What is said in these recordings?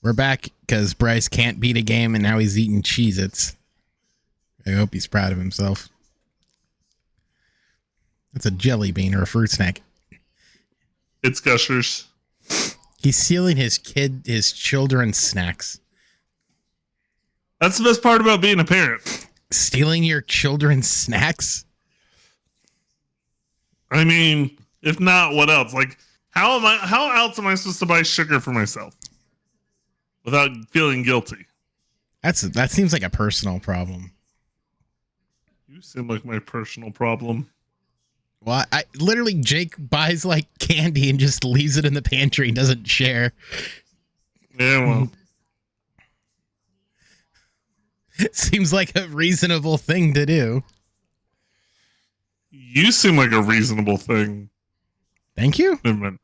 We're back because Bryce can't beat a game and now he's eating Cheez-Its. I hope he's proud of himself. It's a jelly bean or a fruit snack. It's Gushers. He's stealing his children's snacks. That's the best part about being a parent. Stealing your children's snacks? I mean, if not, what else? Like, how else am I supposed to buy sugar for myself without feeling guilty? That seems like a personal problem. You seem like my personal problem. Well, I literally, Jake buys like candy and just leaves it in the pantry and doesn't share. Yeah, well. It seems like a reasonable thing to do. You seem like a reasonable thing. Thank you. Never mind.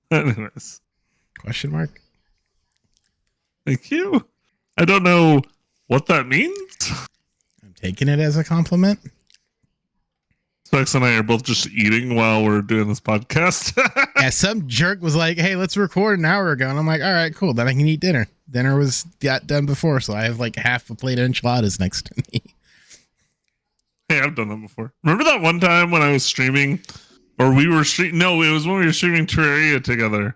Anyways. Question mark. Thank you. I don't know what that means. I'm taking it as a compliment. Specks and I are both just eating while we're doing this podcast. Yeah, some jerk was like, hey, let's record an hour ago. And I'm like, all right, cool. Then I can eat dinner. Dinner got done before, so I have like half a plate of enchiladas next to me. Hey, I've done that before. Remember that one time when I was streaming, or we were streaming? No, it was when we were streaming Terraria together,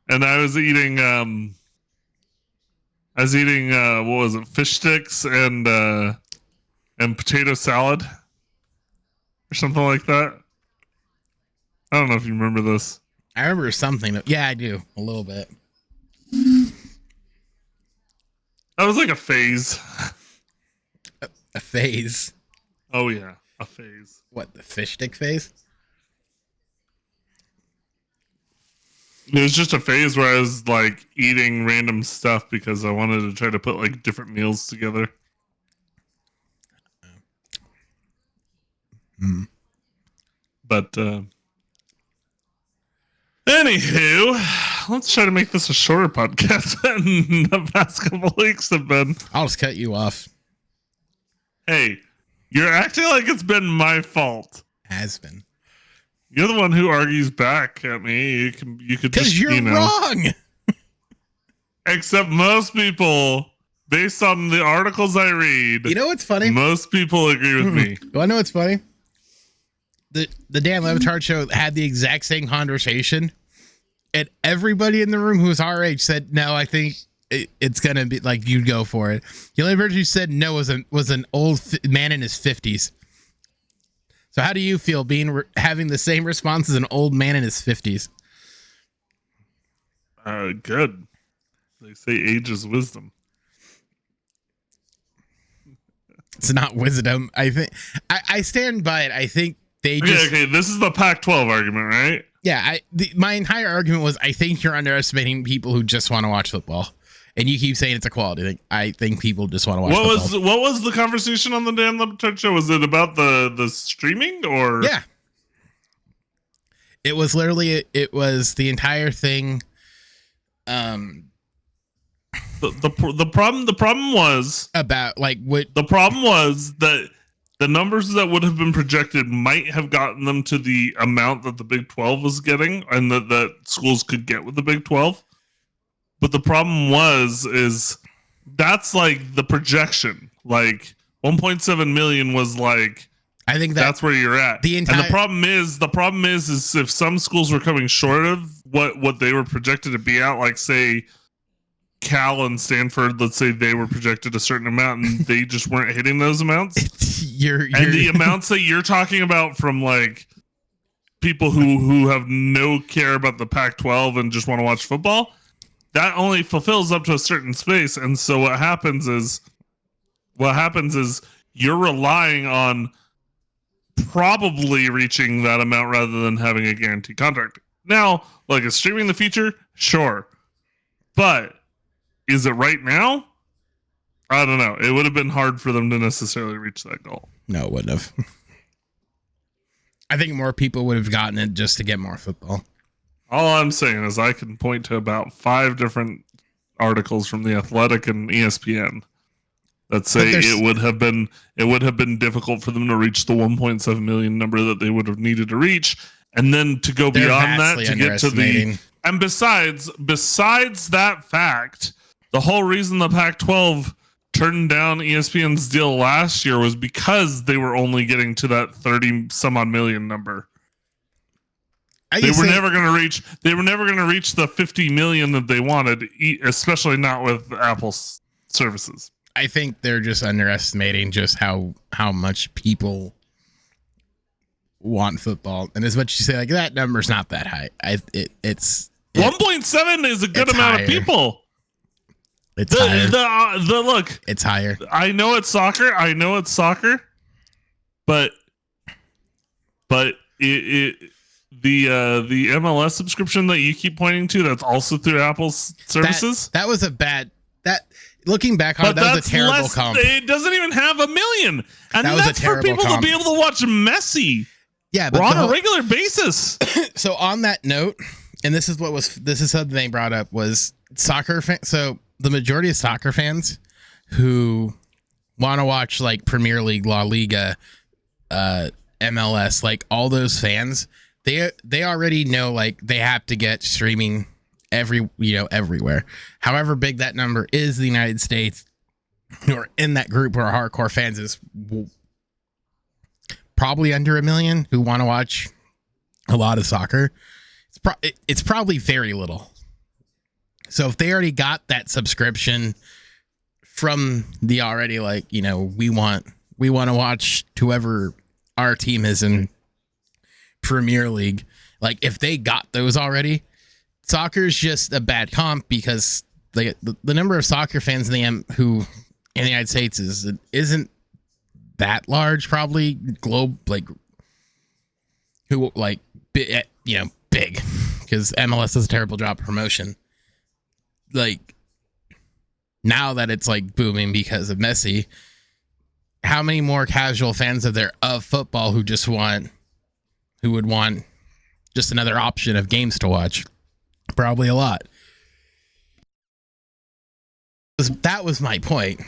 and I was eating, what was it, fish sticks and potato salad, or something like that. I don't know if you remember this. I remember something. Yeah, I do a little bit. That was like a phase. A phase. Oh yeah, a phase. What, the fish stick phase? It was just a phase where I was like eating random stuff because I wanted to try to put like different meals together. But anywho, let's try to make this a shorter podcast than the past couple weeks have been. I'll just cut you off. Hey, you're acting like it's been my fault. Has been. You're the one who argues back at me. You could because you're wrong. Except most people, based on the articles I read, you know what's funny? Most people agree with me. Well, I know what's funny. The Dan Levitard show had the exact same conversation, and everybody in the room who was our age said, "No, I think it's gonna be like you'd go for it." The only person who said no was an old man in his 50s. So how do you feel having the same response as an old man in his 50s? Good. They say age is wisdom. It's not wisdom. I think I stand by it. I think they just... Okay, this is the Pac-12 argument, right? Yeah, my entire argument was I think you're underestimating people who just want to watch football. And you keep saying it's a quality thing. I think people just want to watch football. What was the conversation on the Dan Levitard show? Was it about the streaming or? Yeah. It was literally, it was the entire thing. The problem was about like what the problem was that the numbers that would have been projected might have gotten them to the amount that the Big 12 was getting and that schools could get with the Big 12. But the problem is that's like the projection. Like 1.7 million was like, I think that's where you're at. And the problem is if some schools were coming short of what they were projected to be at, like say Cal and Stanford, let's say they were projected a certain amount and they just weren't hitting those amounts. And the amounts that you're talking about from like people who have no care about the Pac-12 and just want to watch football, that only fulfills up to a certain space. And so what happens is you're relying on probably reaching that amount rather than having a guaranteed contract. Now, like, is streaming the future? Sure. But is it right now? I don't know. It would have been hard for them to necessarily reach that goal. No, it wouldn't have. I think more people would have gotten it just to get more football. All I'm saying is I can point to about 5 different articles from The Athletic and ESPN that say it would have been difficult for them to reach the 1.7 million number that they would have needed to reach, and then to go beyond that to get to the. And besides that fact, The whole reason the Pac-12 turned down ESPN's deal last year was because they were only getting to that 30 some odd million number. They were never going to reach the 50 million that they wanted, especially not with Apple's services. I think they're just underestimating just how much people want football, and as much as you say like that number's not that high. It's 1.7 is a good amount of people. It's higher. The look. It's higher. I know it's soccer. But the MLS subscription that you keep pointing to, that's also through Apple's services. That was a bad. That looking back on it, that was a terrible comp. It doesn't even have 1 million, and that's for people to be able to watch Messi. Yeah, but on a regular basis. So on that note, and this is something they brought up was soccer fans. So the majority of soccer fans who want to watch like Premier League, La Liga, MLS, like all those fans, they already know like they have to get streaming everywhere. However big that number is, the United States, who are in that group who are hardcore fans, is probably under 1 million who want to watch a lot of soccer. It's probably very little. So if they already got that subscription from the already like, we want to watch whoever our team is in Premier League, like if they got those already, soccer's just a bad comp because the number of soccer fans in the United States isn't that large, probably who like big because MLS does a terrible job of promotion. Like now that it's like booming because of Messi, how many more casual fans are there of football who would want just another option of games to watch? Probably a lot. That was my point.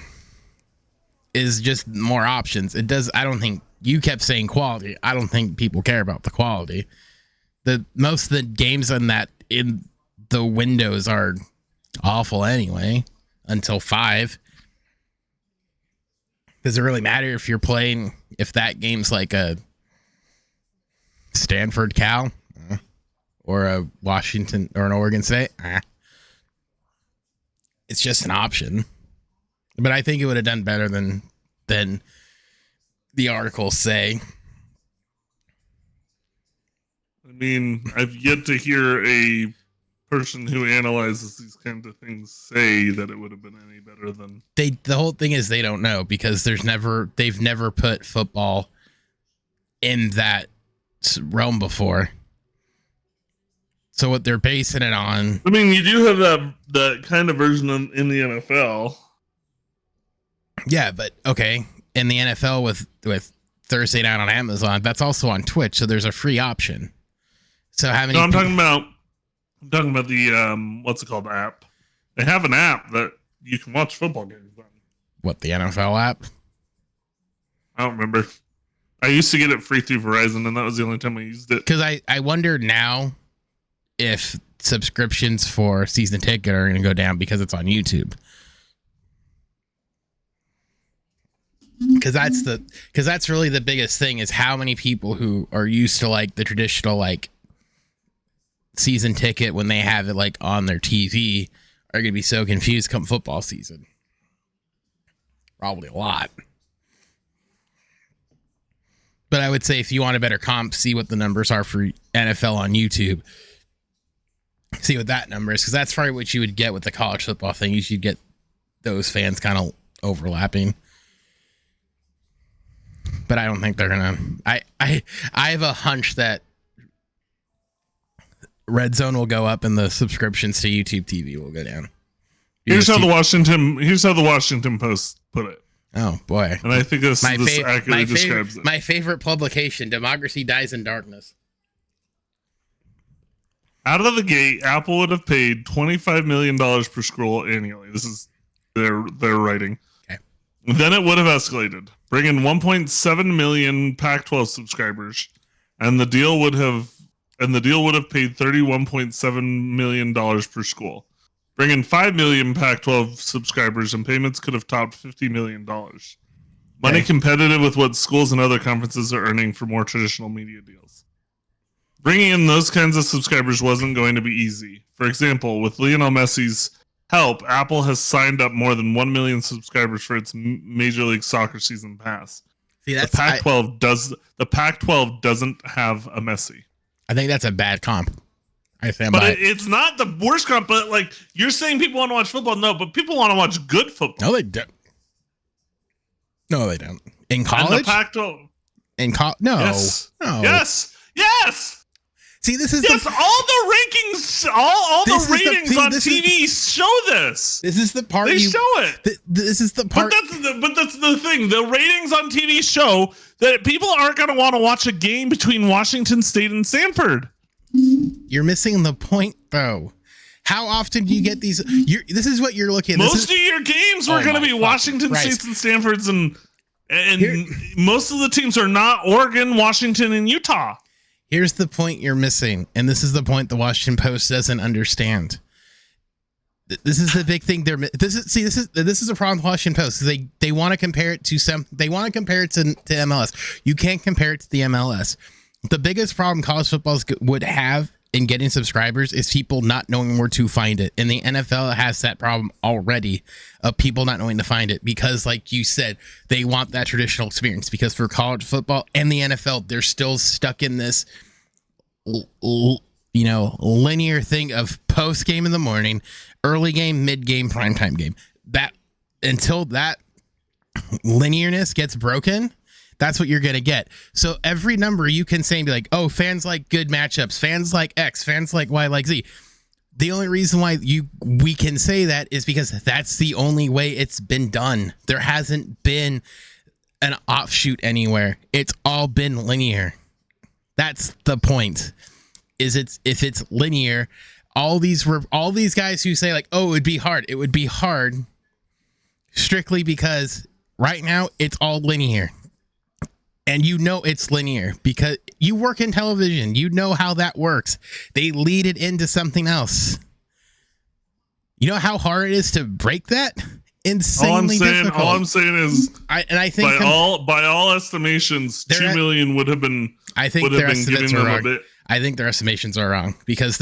Is just more options. I don't think you kept saying quality. I don't think people care about the quality. Most of the games in the windows are awful anyway until 5. Does it really matter if that game's like a Stanford Cal or a Washington or an Oregon State? It's just an option. But I think it would have done better than the articles say. I mean, I've yet to hear a person who analyzes these kinds of things say that it would have been any better than the whole thing is they don't know because they've never put football in that realm before. So what they're basing it on. I mean, you do have that kind of version in the NFL. Yeah, but okay, in the NFL with Thursday Night on Amazon, that's also on Twitch, so there's a free option. So how many? No, I'm talking about the what's it called, app? They have an app that you can watch football games on. What, the NFL app? I don't remember. I used to get it free through Verizon, and that was the only time I used it. Because I wonder now if subscriptions for season ticket are going to go down because it's on YouTube. Because that's really the biggest thing is how many people who are used to like the traditional like season ticket when they have it like on their TV are going to be so confused come football season. Probably a lot. But I would say if you want a better comp, see what the numbers are for NFL on YouTube. See what that number is, because that's probably what you would get with the college football thing. You should get those fans kind of overlapping. But I don't think they're gonna. I have a hunch that Red Zone will go up and the subscriptions to YouTube TV will go down. Here's how the Washington Post put it. Oh boy! And I think this accurately describes it. My favorite publication: Democracy Dies in Darkness. Out of the gate, Apple would have paid $25 million per scroll annually. This is their writing. Okay. Then it would have escalated, bringing 1.7 million Pac-12 subscribers, and the deal would have paid $31.7 million per school. bring in 5 million Pac-12 subscribers, and payments could have topped $50 million. Money competitive with what schools and other conferences are earning for more traditional media deals. Bringing in those kinds of subscribers wasn't going to be easy. For example, with Lionel Messi's help, Apple has signed up more than 1 million subscribers for its Major League Soccer season pass. See, the Pac-12 doesn't have a Messi. I think that's a bad comp. I stand but by it's not the worst comp. But like you're saying, people want to watch football. No, but people want to watch good football. No, they don't. No, they don't. In college, and the Pac-12. No, yes. No. Yes. See, this is all the rankings, all the ratings on TV show this. This is the part they show it. This is the part. But that's the thing. The ratings on TV show that people aren't going to want to watch a game between Washington State and Stanford. You're missing the point, though. How often do you get these? This is what you're looking at. Most of your games were going to be Washington State's and Stanford's, and most of the teams are not Oregon, Washington, and Utah. Here's the point you're missing, and this is the point the Washington Post doesn't understand. This is the big thing. This is a problem with Washington Post. They want to compare it to MLS. You can't compare it to the MLS. The biggest problem college football would have in getting subscribers is people not knowing where to find it. And the NFL has that problem already of people not knowing to find it because, like you said, they want that traditional experience. Because for college football and the NFL, they're still stuck in this, linear thing of post game in the morning, early game, mid game, primetime game. That until that linearness gets broken, that's what you're going to get. So every number you can say and be like, oh, fans like good matchups, fans like X, fans like Y, like Z. The only reason why we can say that is because that's the only way it's been done. There hasn't been an offshoot anywhere. It's all been linear. That's the point. If it's linear, all these guys who say like, oh, it would be hard strictly because right now it's all linear. And it's linear because you work in television. You know how that works. They lead it into something else. You know how hard it is to break that? Insanely difficult. All I'm saying is, I think by all estimations, 2 million would have been. I think their estimates are wrong. I think their estimations are wrong because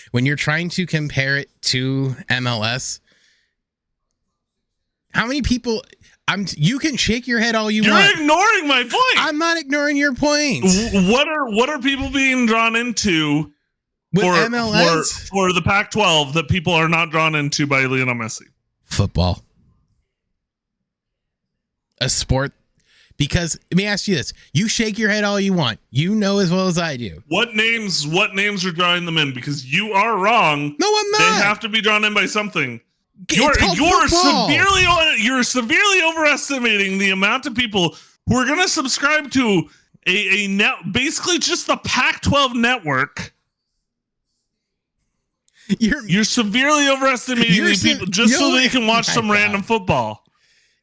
when you're trying to compare it to MLS. How many people? You can shake your head all you want. You're ignoring my point. I'm not ignoring your point. What are people being drawn into with MLS for the Pac-12 that people are not drawn into by Lionel Messi? Football, a sport. Because let me ask you this: you shake your head all you want. You know as well as I do. What names are drawing them in? Because you are wrong. No, I'm not. They have to be drawn in by something. You're severely overestimating the amount of people who are going to subscribe to a basically just the Pac-12 network. You're severely overestimating the people just so they can watch some random football.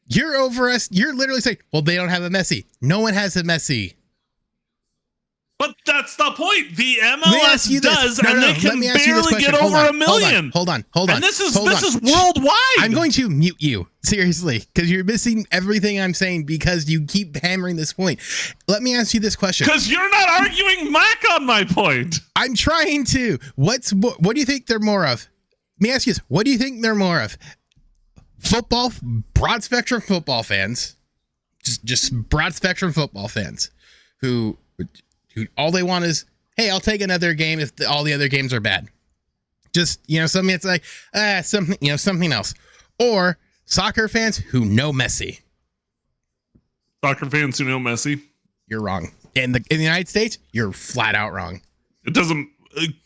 You're literally saying, well, they don't have a Messi. No one has a Messi. But that's the point. The MLS does, and they can barely get over a million. Hold on. And this is worldwide. I'm going to mute you, seriously, because you're missing everything I'm saying because you keep hammering this point. Let me ask you this question. Because you're not arguing back on my point. I'm trying to. What do you think they're more of? Let me ask you this. What do you think they're more of? Football, broad spectrum football fans, just broad spectrum football fans who all they want is, hey, I'll take another game if all the other games are bad. Just, something that's like, something else. Or soccer fans who know Messi. Soccer fans who know Messi? You're wrong. In the United States, you're flat out wrong. It doesn't,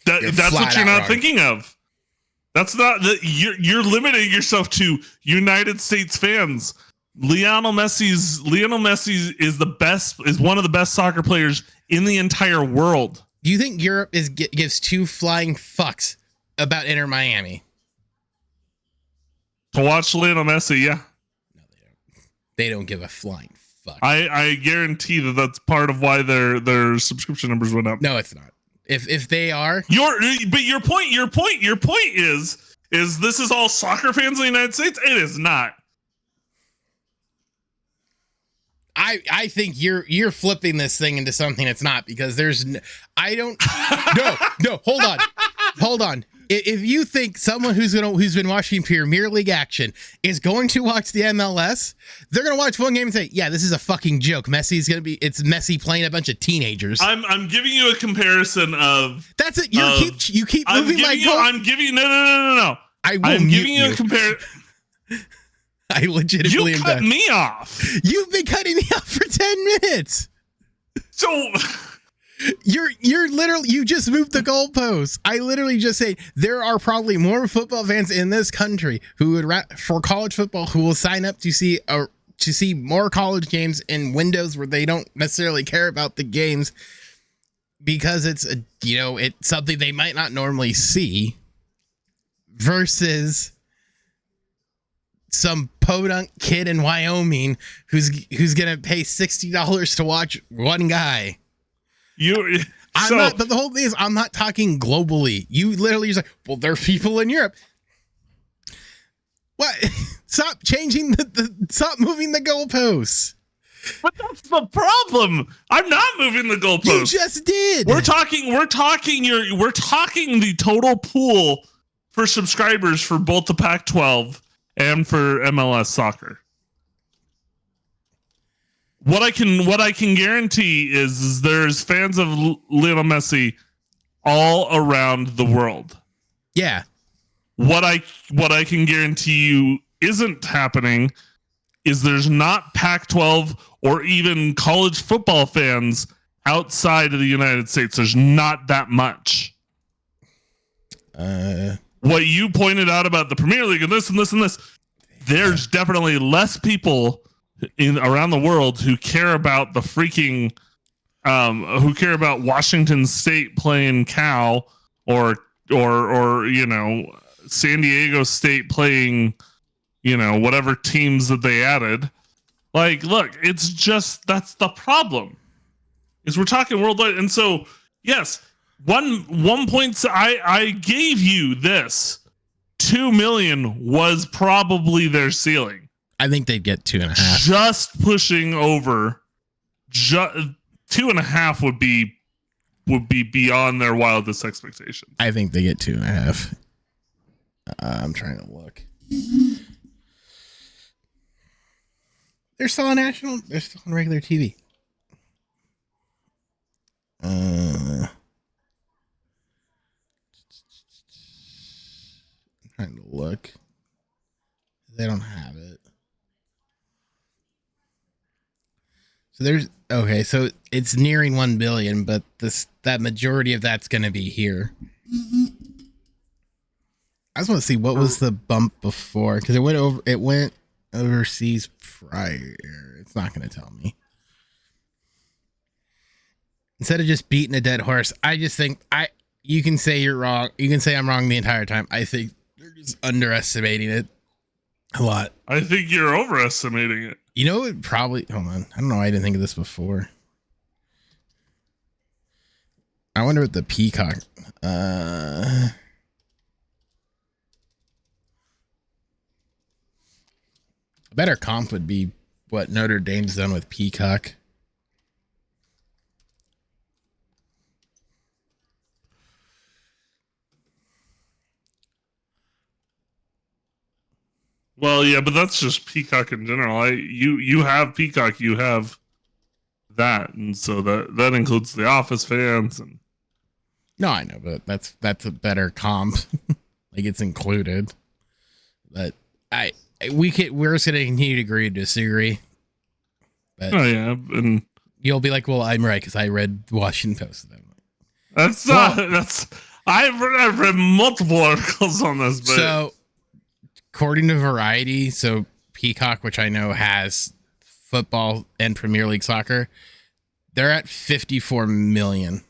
that's what you're not thinking of. That's not you're limiting yourself to United States fans. Lionel Messi is one of the best soccer players in the entire world. Do you think Europe gives two flying fucks about Inter Miami? To watch Lionel Messi, yeah. No, they don't. They don't give a flying fuck. I guarantee that's part of why their subscription numbers went up. No, it's not. If they are, your point is is this is all soccer fans in the United States? It is not. I think you're flipping this thing into something it's not, because hold on. If you think someone who's been watching Premier League action is going to watch the MLS, they're gonna watch one game and say, "Yeah, this is a fucking joke. It's Messi playing a bunch of teenagers." I'm giving you a comparison of. That's it. You keep moving my goal. I'm giving no. I'm giving you a comparison. I legitimately you cut me off. You've been cutting me off for 10 minutes. So you're literally, you just moved the goalposts. I literally just say there are probably more football fans in this country who would for college football who will sign up to see more college games in windows where they don't necessarily care about the games because it's it's something they might not normally see, versus some podunk kid in Wyoming who's gonna pay $60 to watch one guy. But the whole thing is, I'm not talking globally. You literally just like, well, there are people in Europe. What? Stop changing stop moving the goalposts. But that's the problem. I'm not moving the goalposts. You just did. We're talking the total pool for subscribers for both the Pac-12 and for MLS soccer. What I can guarantee is there's fans of Lionel Messi all around the world. Yeah. What I can guarantee you isn't happening is there's not Pac-12 or even college football fans outside of the United States. There's not that much. What you pointed out about the Premier League and this and this and this, there's definitely less people around the world who care about the freaking who care about Washington State playing Cal or San Diego State playing whatever teams that they added. Like, look, it's just, that's the problem, is we're talking worldwide. And so yes, one point I gave you this 2 million was probably their ceiling. I think they'd get 2.5. Just pushing over. 2.5 would be beyond their wildest expectations. I think they get 2.5. I'm trying to look. They're still on national. They're still on regular TV. I'm trying to look. They don't have it. So it's nearing 1 billion, but that majority of that's going to be here. I just want to see what was the bump before, because it went overseas prior. It's not going to tell me. Instead of just beating a dead horse, I just think you can say you're wrong. You can say I'm wrong the entire time. I think they're just underestimating it a lot. I think you're overestimating it. You know, it probably, hold on. I don't know why I didn't think of this before. I wonder what the Peacock, a better comp would be what Notre Dame's done with Peacock. Well, yeah, but that's just Peacock in general. You have Peacock, you have that, and so that includes the Office fans. And no, I know, but that's a better comp. Like, it's included. But we're just gonna continue to agree to disagree. But oh yeah, and you'll be like, well, I'm right because I read Washington Post. I've read multiple articles on this. But so, according to Variety, so Peacock, which I know has football and Premier League soccer, they're at 54 million.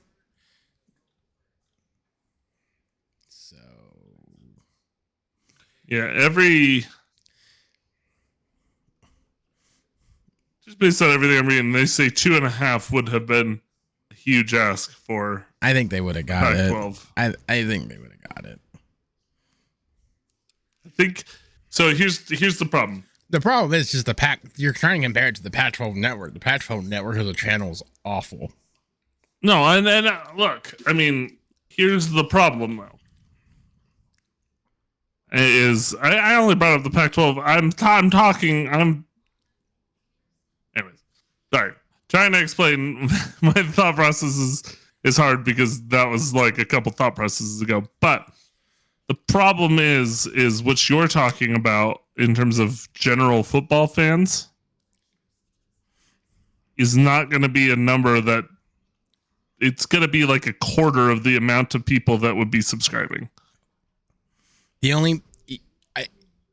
So, yeah, just based on everything I'm reading, they say 2.5 would have been a huge ask for. I think they would have got Pac-12. it. I think they would have got it. think so. Here's the problem. The problem is just the Pac. You're trying to compare it to the Pac-12 network. The Pac-12 network as a channel is awful. No, and look, I mean, here's the problem though. Is I only brought up the Pac-12. Anyways, sorry. Trying to explain my thought process is hard because that was like a couple thought processes ago. But the problem is what you're talking about in terms of general football fans is not going to be a number that it's going to be like a quarter of the amount of people that would be subscribing. The only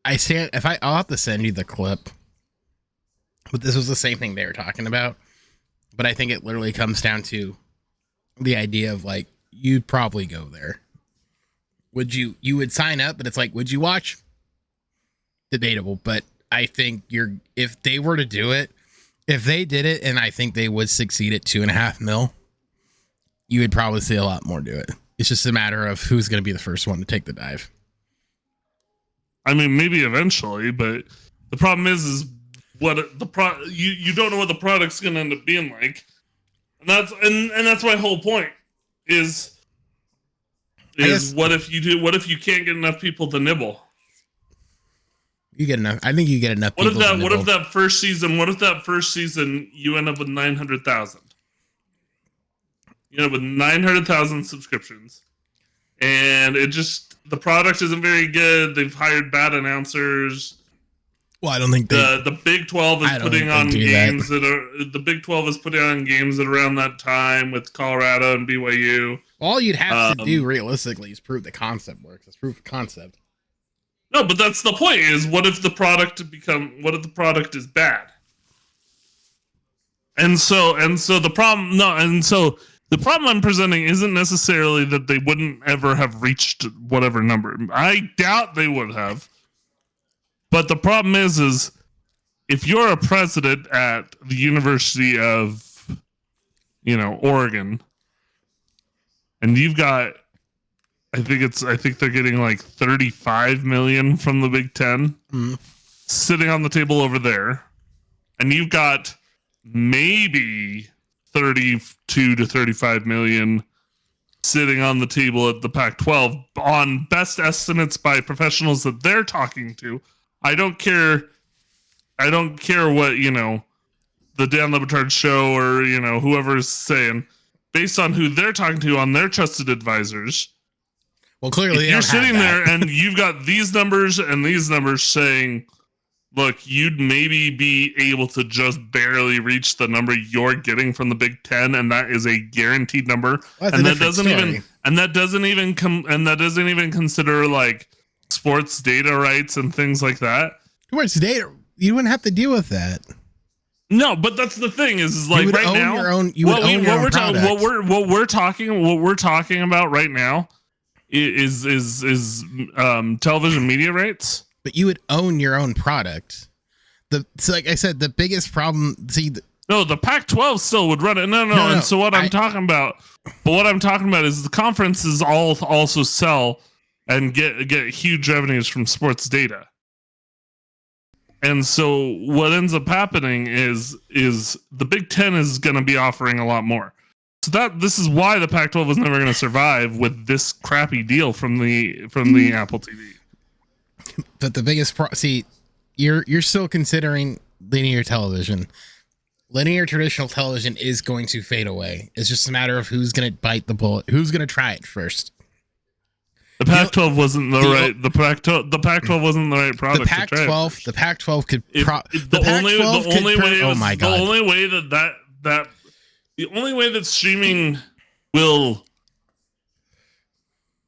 I'll have to send you the clip, but this was the same thing they were talking about. But I think it literally comes down to the idea of like, you'd probably go there. You would sign up, but it's like, would you watch? Debatable. But I think if they were to do it, if they did it, and I think they would succeed at $2.5 million, you would probably see a lot more do it. It's just a matter of who's going to be the first one to take the dive. I mean, maybe eventually, but the problem is what you don't know what the product's going to end up being like, and that's my whole point. Is what if you can't get enough people to nibble? You get enough. I think you get enough. What if that first season you end up with 900,000? You end up with 900,000 subscriptions, and the product isn't very good. They've hired bad announcers. Well, I don't think the Big 12 is putting on games the Big 12 is putting on games at around that time with Colorado and BYU. All you'd have to do realistically is prove the concept works. It's proof of concept. No, but that's the point. Is what if the product is bad? And so the problem I'm presenting isn't necessarily that they wouldn't ever have reached whatever number. I doubt they would have. But the problem is if you're a president at the University of, Oregon, and you've got, I think they're getting like 35 million from the Big Ten sitting on the table over there, and you've got maybe 32 to 35 million sitting on the table at the Pac-12 on best estimates by professionals that they're talking to. I don't care what, the Dan Le Batard show or, whoever's saying, based on who they're talking to on their trusted advisors. Well, clearly you're sitting there and you've got these numbers and these numbers saying, look, you'd maybe be able to just barely reach the number you're getting from the Big Ten, and that is a guaranteed number. And that doesn't even consider like sports data rights and things like that. Sports data, you wouldn't have to deal with that. No, but that's the thing is like right now, what we're talking about right now is television media rights. But you would own your own product. Like I said, the biggest problem. The Pac-12 still would run it. No. And so what I'm talking about is the conferences also sell and get huge revenues from sports data. And so what ends up happening is the Big Ten is going to be offering a lot more. So this is why the Pac-12 was never going to survive with this crappy deal from the Apple TV. But the biggest you're still considering linear television. Linear traditional television is going to fade away. It's just a matter of who's going to bite the bullet, who's going to try it first. The Pac-12 wasn't the Pac-12 wasn't the right product. The Pac-12 could. The only way that streaming will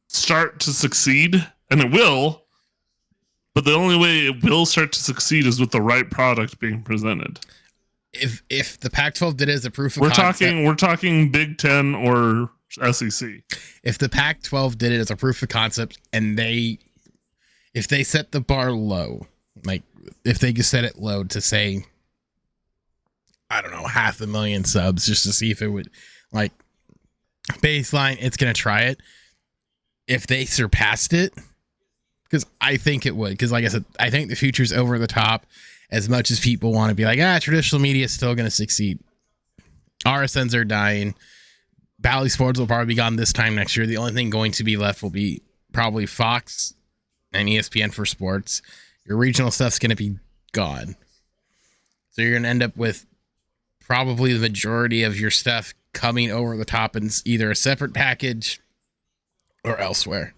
start to succeed, and it will, but the only way it will start to succeed is with the right product being presented. If the Pac-12 did it as a proof of concept, we're talking Big Ten or SEC. If the Pac-12 did it as a proof of concept, and if they set the bar low, like if they just set it low to say, I don't know, 500,000 subs, just to see if it would, like, baseline, it's going to try it. If they surpassed it, because I think it would. Because like I said, I think the future's over the top. As much as people want to be like, traditional media is still going to succeed. RSNs are dying. Bally Sports will probably be gone this time next year. The only thing going to be left will be probably Fox and ESPN for sports. Your regional stuff's going to be gone. So you're going to end up with probably the majority of your stuff coming over the top in either a separate package or elsewhere.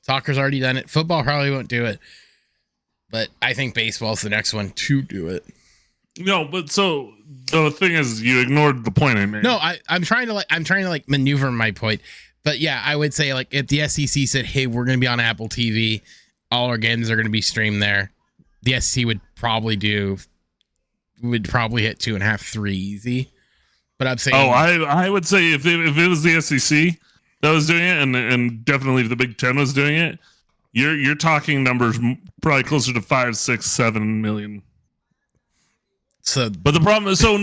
Soccer's already done it. Football probably won't do it. But I think baseball's the next one to do it. No, but so the thing is, you ignored the point I made. No, I'm trying to maneuver my point. But yeah, I would say like if the SEC said, "Hey, we're going to be on Apple TV, all our games are going to be streamed there," the SEC would probably hit 2.5, 3 easy. But I'm saying, I would say if it was the SEC that was doing it, and definitely if the Big Ten was doing it, you're talking numbers probably closer to 5, 6, 7 million. So, but the problem is, I'm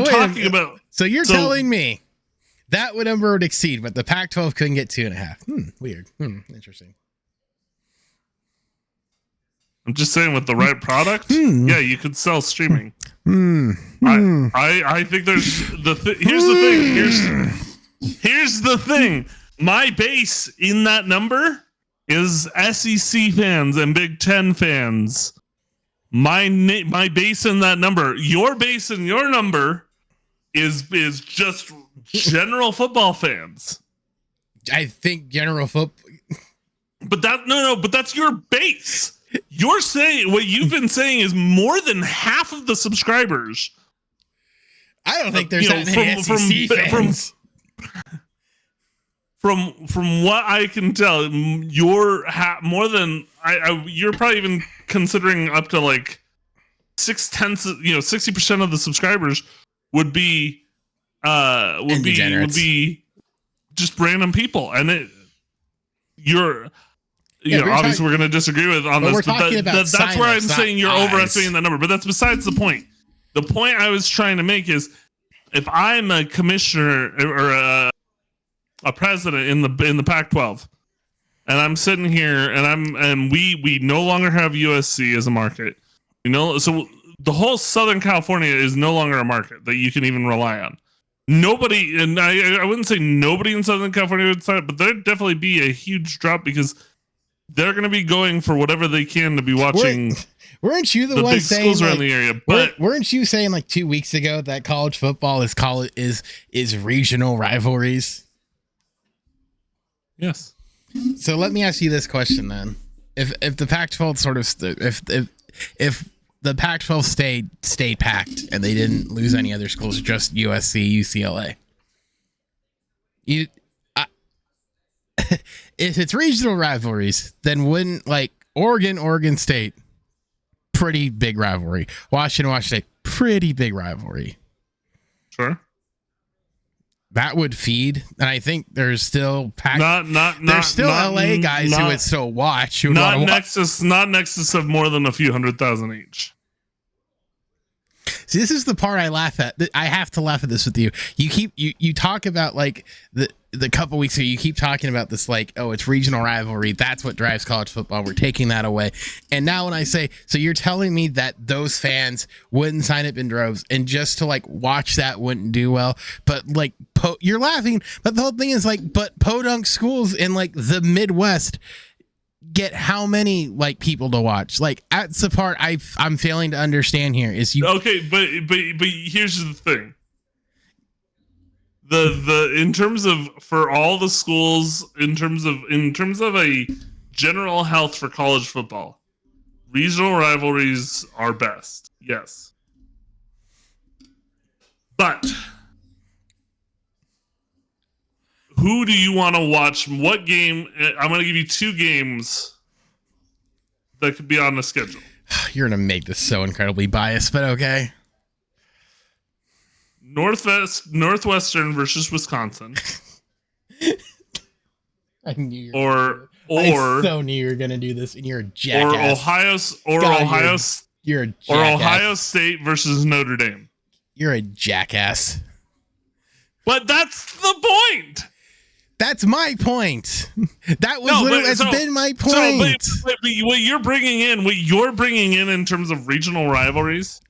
talking about. So you're telling me that number would exceed, but the Pac-12 couldn't get 2.5. Weird. Interesting. I'm just saying, with the right product, yeah, you could sell streaming. I think there's here's the thing. Here's the thing. My base in that number is SEC fans and Big Ten fans. My base in that number, your base in your number is just general football fans. I think general football. But that's your base. You're saying what you've been saying is more than half of the subscribers. I don't think there's that many SEC fans. From what I can tell, you're more than you're probably even considering up to like 60% of the subscribers would be just random people, and obviously we're going to disagree with on this, but that's where I'm saying you're overestimating that number. But that's besides the point. The point I was trying to make is, if I'm a commissioner or a president in the Pac-12, and I'm sitting here and we no longer have USC as a market, so the whole Southern California is no longer a market that you can even rely on. Nobody, and I wouldn't say nobody in Southern California would sign up, but there'd definitely be a huge drop because they're going to be going for whatever they can to be watching. Weren't you the one big saying schools around the area? But weren't you saying like 2 weeks ago that college football is regional rivalries? Yes. So let me ask you this question then: If the Pac-12 sort of if the Pac-12 stayed packed and they didn't lose any other schools, just USC, UCLA, if it's regional rivalries, then wouldn't like Oregon State, pretty big rivalry. Washington State, pretty big rivalry. Sure. That would feed, and I think there's still LA guys who would still watch. Not Nexus of more than a few 100,000 each. See, this is the part I laugh at. I have to laugh at this with you. You talk about like the couple weeks ago, you keep talking about this like, oh, it's regional rivalry. That's what drives college football. We're taking that away. And now when I say, so you're telling me that those fans wouldn't sign up in droves and just to like watch that wouldn't do well. But like, you're laughing. But the whole thing is like, but podunk schools in like the Midwest get how many like people to watch? Like that's the part I'm failing to understand here is you. Okay, but here's the thing. The in terms of for all the schools, in terms of a general health for college football, regional rivalries are best. Yes. But who do you want to watch? What game? I'm going to give you 2 games that could be on the schedule. You're going to make this so incredibly biased, but okay. Northwestern versus Wisconsin. I knew I so knew you were going to do this, and you're a jackass. You're a jackass. Or Ohio State versus Notre Dame. You're a jackass. But that's the point. That's my point. That was been my point. But what you're bringing in terms of regional rivalries,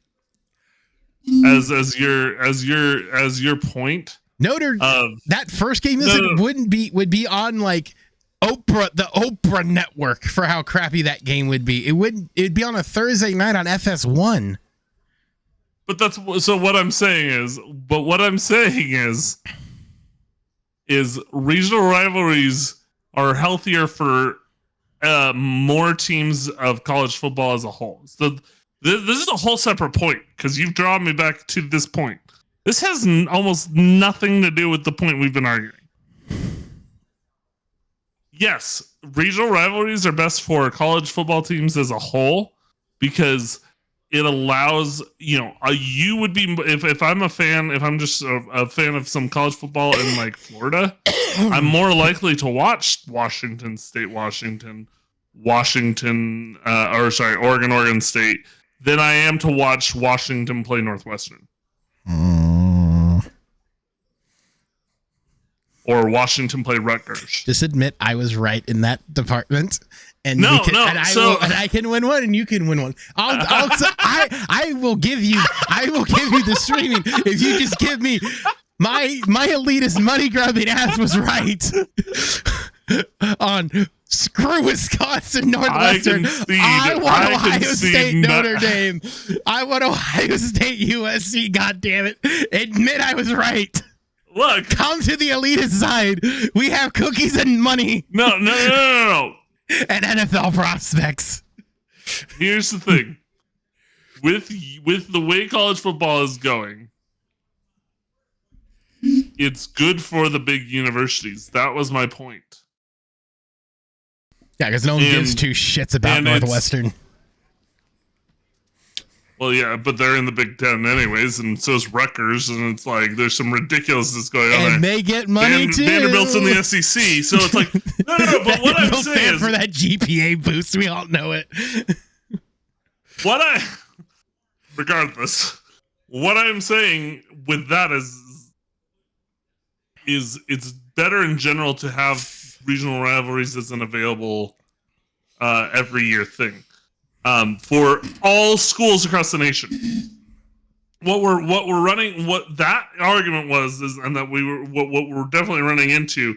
as your point. That first game would be on like the Oprah network for how crappy that game would be. It'd be on a Thursday night on FS1. But what I'm saying is regional rivalries are healthier for more teams of college football as a whole. So this is a whole separate point because you've drawn me back to this point. This has almost nothing to do with the point we've been arguing. Yes, regional rivalries are best for college football teams as a whole because it allows, you would be, if I'm a fan, if I'm just a fan of some college football in like Florida, I'm more likely to watch Washington State, Oregon State than I am to watch Washington play Northwestern. Or Washington play Rutgers. Just admit I was right in that department, and I can win one, and you can win one. I will give you the streaming if you just give me my elitist money grubbing ass was right on screw Wisconsin, Northwestern. I want Ohio State, Notre Dame. I want Ohio State, USC. God damn it! Admit I was right. Look, come to the elitist side. We have cookies and money. No. And NFL prospects. Here's the thing. With the way college football is going, it's good for the big universities. That was my point. Yeah, because no one gives two shits about Northwestern. Well, yeah, but they're in the Big Ten anyways, and so is Rutgers, and it's like there's some ridiculousness going on there. And they get money too. Vanderbilt's in the SEC, so it's like no. But what I'm saying is for that GPA boost, we all know it. Regardless, what I'm saying with that is it's better in general to have regional rivalries as an available every year thing. For all schools across the nation, what that argument was and that we were what we're definitely running into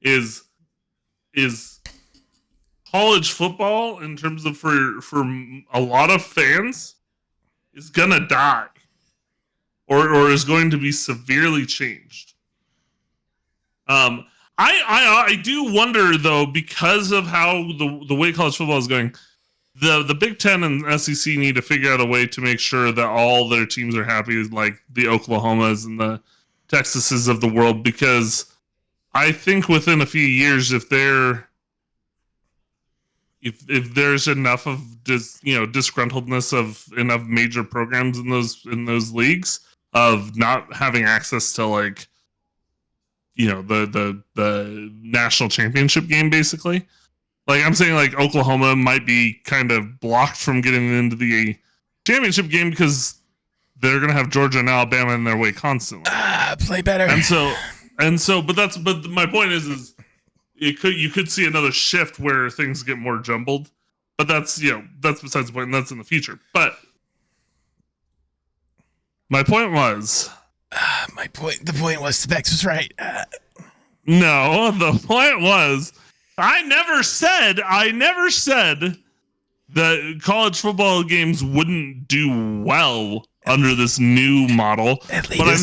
is college football in terms of for a lot of fans is gonna die or is going to be severely changed. I do wonder though, because of how the way college football is going. The Big Ten and SEC need to figure out a way to make sure that all their teams are happy, like the Oklahomas and the Texases of the world, because I think within a few years, if there's enough of disgruntledness of enough major programs in those leagues of not having access to the national championship game, basically. Like I'm saying, like Oklahoma might be kind of blocked from getting into the championship game because they're going to have Georgia and Alabama in their way constantly. Play better. And so, but my point is you could see another shift where things get more jumbled, but that's besides the point, and that's in the future. But my point was, the point was Spects was right. No, the point was. I never said that college football games wouldn't do well under this new model. But I'm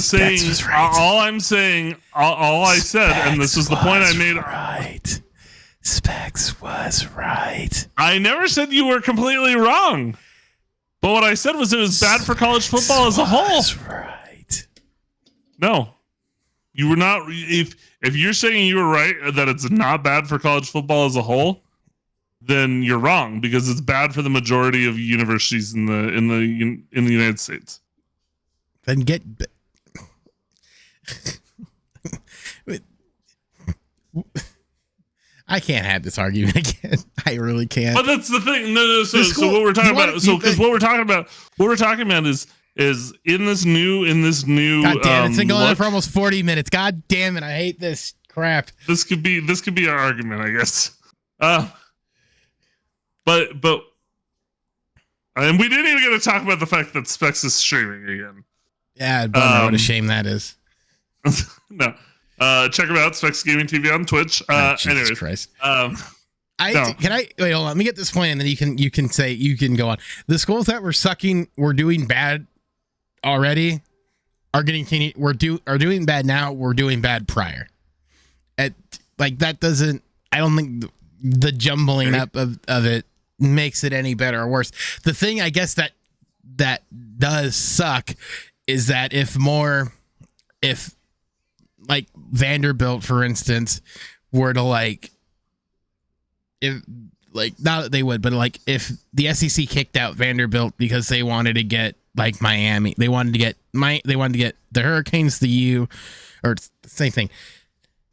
saying, all I said, and this is the point I made. Right. Spects was right. I never said you were completely wrong. But what I said was it was bad for college football as a whole. Right. No. You were not. If you're saying you were right that it's not bad for college football as a whole, then you're wrong because it's bad for the majority of universities in the United States. Then get. I can't have this argument again. I really can't. But that's the thing. No. So what we're talking about. So because what we're talking about is in this new. God damn, it's been going on for almost 40 minutes. God damn it, I hate this crap. This could be our argument, I guess. But and we didn't even get to talk about the fact that Specs is streaming again. Yeah, bummer. What a shame that is. No. Check him out, Specs Gaming TV on Twitch. Jesus anyways, Christ. no. Can I wait? Hold on. Let me get this point, and then you can go on. The schools that were sucking, were doing bad already, are doing bad now. We're doing bad prior. That doesn't. I don't think the jumbling up of it makes it any better or worse. The thing I guess that does suck is that if like Vanderbilt, for instance, were to not that they would, but like if the SEC kicked out Vanderbilt because they wanted to get like Miami, they wanted to get the Hurricanes, or same thing,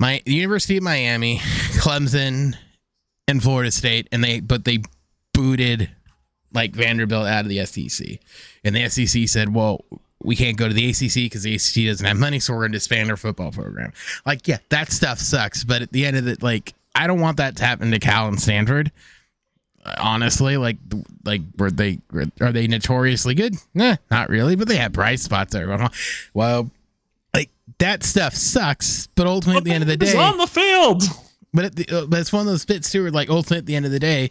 the University of Miami, Clemson, and Florida State, but they booted like Vanderbilt out of the SEC, and the SEC said, well, we can't go to the ACC because the ACC doesn't have money, so we're going to disband our football program. Like, yeah, that stuff sucks, but at the end of it, like, I don't want that to happen to Cal and Stanford. Honestly, are they notoriously good? Nah, not really, but they have bright spots there. Well, like, that stuff sucks, but ultimately at the end of the day, it's on the field. But it's one of those bits too, where like ultimately at the end of the day,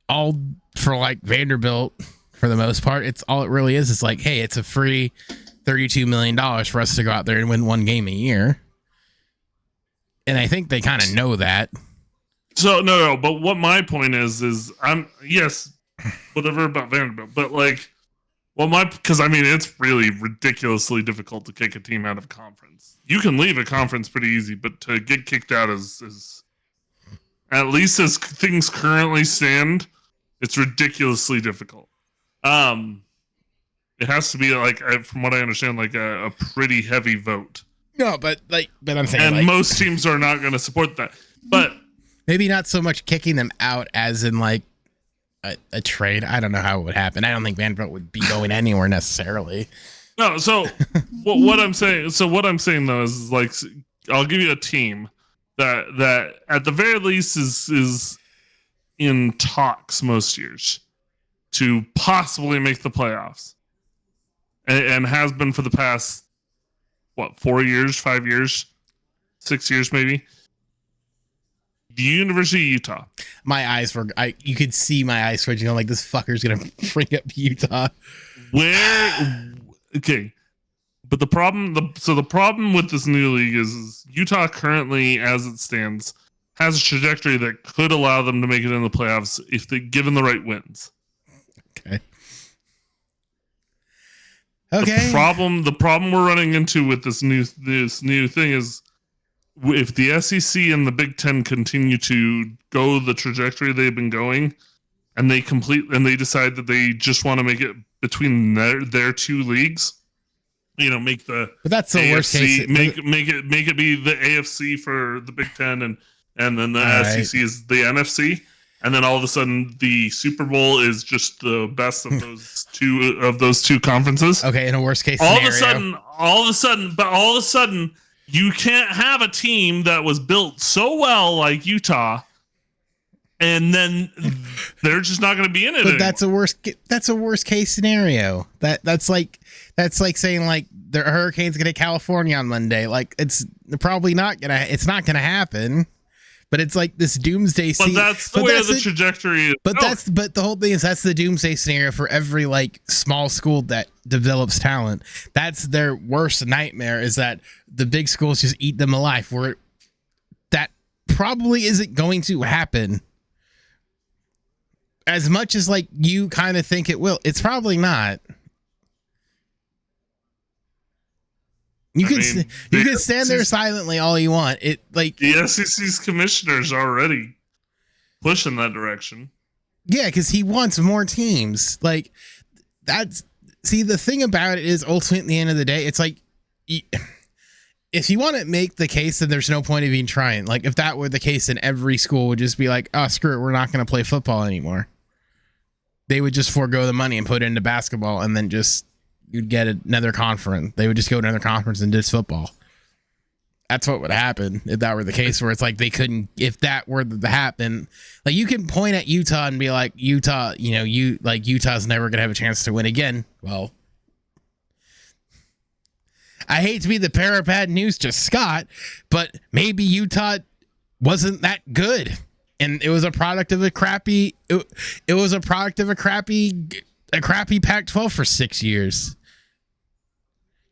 all for like Vanderbilt, for the most part, it's all it really is. It's like, hey, it's a free $32 million for us to go out there and win one game a year. And I think they kind of know that. So no, but what my point is whatever about Vanderbilt, but like, because I mean, it's really ridiculously difficult to kick a team out of a conference. You can leave a conference pretty easy, but to get kicked out is at least as things currently stand, it's ridiculously difficult. It has to be like, from what I understand, like a pretty heavy vote. No, but I'm saying, and like, most teams are not going to support that. But maybe not so much kicking them out as in like a trade. I don't know how it would happen. I don't think Vanderbilt would be going anywhere necessarily. No, so what I'm saying though is like, I'll give you a team that at the very least is in talks most years to possibly make the playoffs, and has been for the past 4 years, 5 years, 6 years maybe. The University of Utah. My eyes were, you could see my eyes switching. I'm like, this fucker's gonna bring up Utah. Okay, but the problem with this new league is Utah currently, as it stands, has a trajectory that could allow them to make it in the playoffs if they given the right wins. Okay. The problem we're running into with this new thing is, if the SEC and the Big Ten continue to go the trajectory they've been going, and they decide that they just want to make it between their two leagues, make the but that's the AFC, worst case. Make it be the AFC for the Big Ten, and then the SEC is the NFC. And then all of a sudden, the Super Bowl is just the best of those two conferences. Okay, in a worst case scenario. All of a sudden, you can't have a team that was built so well like Utah, and then they're just not going to be in it. But anymore. That's a worst case scenario. That's like saying like the Hurricanes going to California on Monday. Like, it's probably not gonna happen. But it's like this doomsday scene. But that's the way the trajectory is. But the whole thing is, that's the doomsday scenario for every like small school that develops talent. That's their worst nightmare, is that the big schools just eat them alive. Where that probably isn't going to happen. As much as like you kind of think it will, it's probably not. You can stand there silently all you want. It like the SEC's commissioner's already pushing that direction. Yeah, because he wants more teams. Like, the thing about it is, ultimately at the end of the day, it's like, if you want to make the case, then there's no point of even trying. Like, if that were the case, then every school would just be like, oh, screw it, we're not going to play football anymore. They would just forego the money and put it into basketball, and then you'd get another conference. They would just go to another conference and just football. That's what would happen if that were the case, where it's like they couldn't, if that were to happen, like you can point at Utah and be like, Utah, Utah's never going to have a chance to win again. Well, I hate to be the bearer of bad news to Scott, but maybe Utah wasn't that good. And it was a product of a crappy, it was a product of a crappy Pac-12 for 6 years.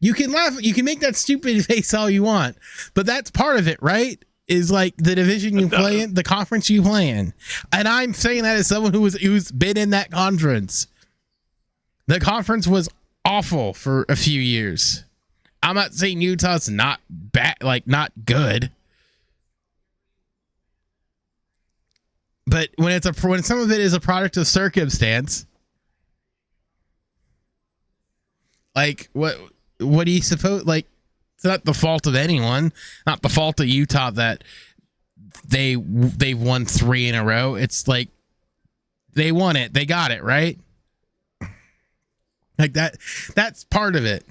You can laugh, you can make that stupid face all you want, but that's part of it, right? Is like the division you play in, the conference you play in. And I'm saying that as someone who's been in that conference. The conference was awful for a few years. I'm not saying Utah's not bad, like not good. But when some of it is a product of circumstance, like what do you suppose? Like, it's not the fault of anyone, not the fault of Utah that they've won 3 in a row. It's like they won it, they got it right. Like that's part of it.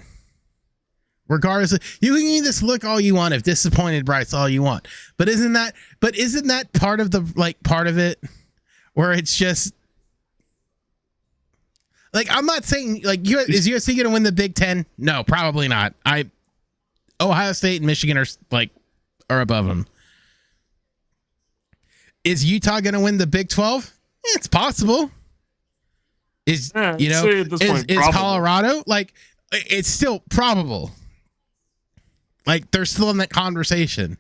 Regardless, you can just look all you want, if disappointed Bryce all you want, but isn't that part of it, where it's just like, I'm not saying like is USC going to win the Big Ten? No, probably not. Ohio State and Michigan are above them. Is Utah going to win the Big 12? It's possible. Is Colorado, like, it's still probable. Like, they're still in that conversation.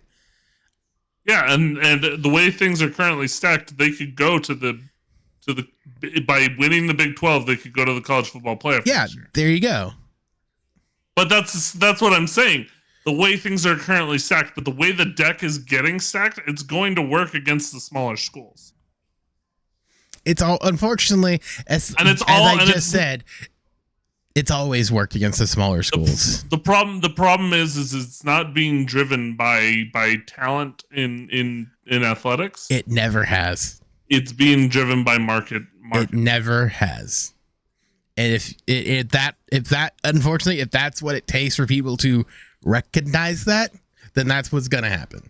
Yeah, and the way things are currently stacked, they could go to the by winning the Big 12, they could go to the college football playoff. Yeah, there you go. But that's what I'm saying. The way things are currently stacked, but the way the deck is getting stacked, it's going to work against the smaller schools. It's all, unfortunately, as I just said, it's always worked against the smaller schools. The problem is it's not being driven by talent in athletics. It never has. It's being driven by market. It never has. And if that's what it takes for people to recognize that, then that's what's gonna happen.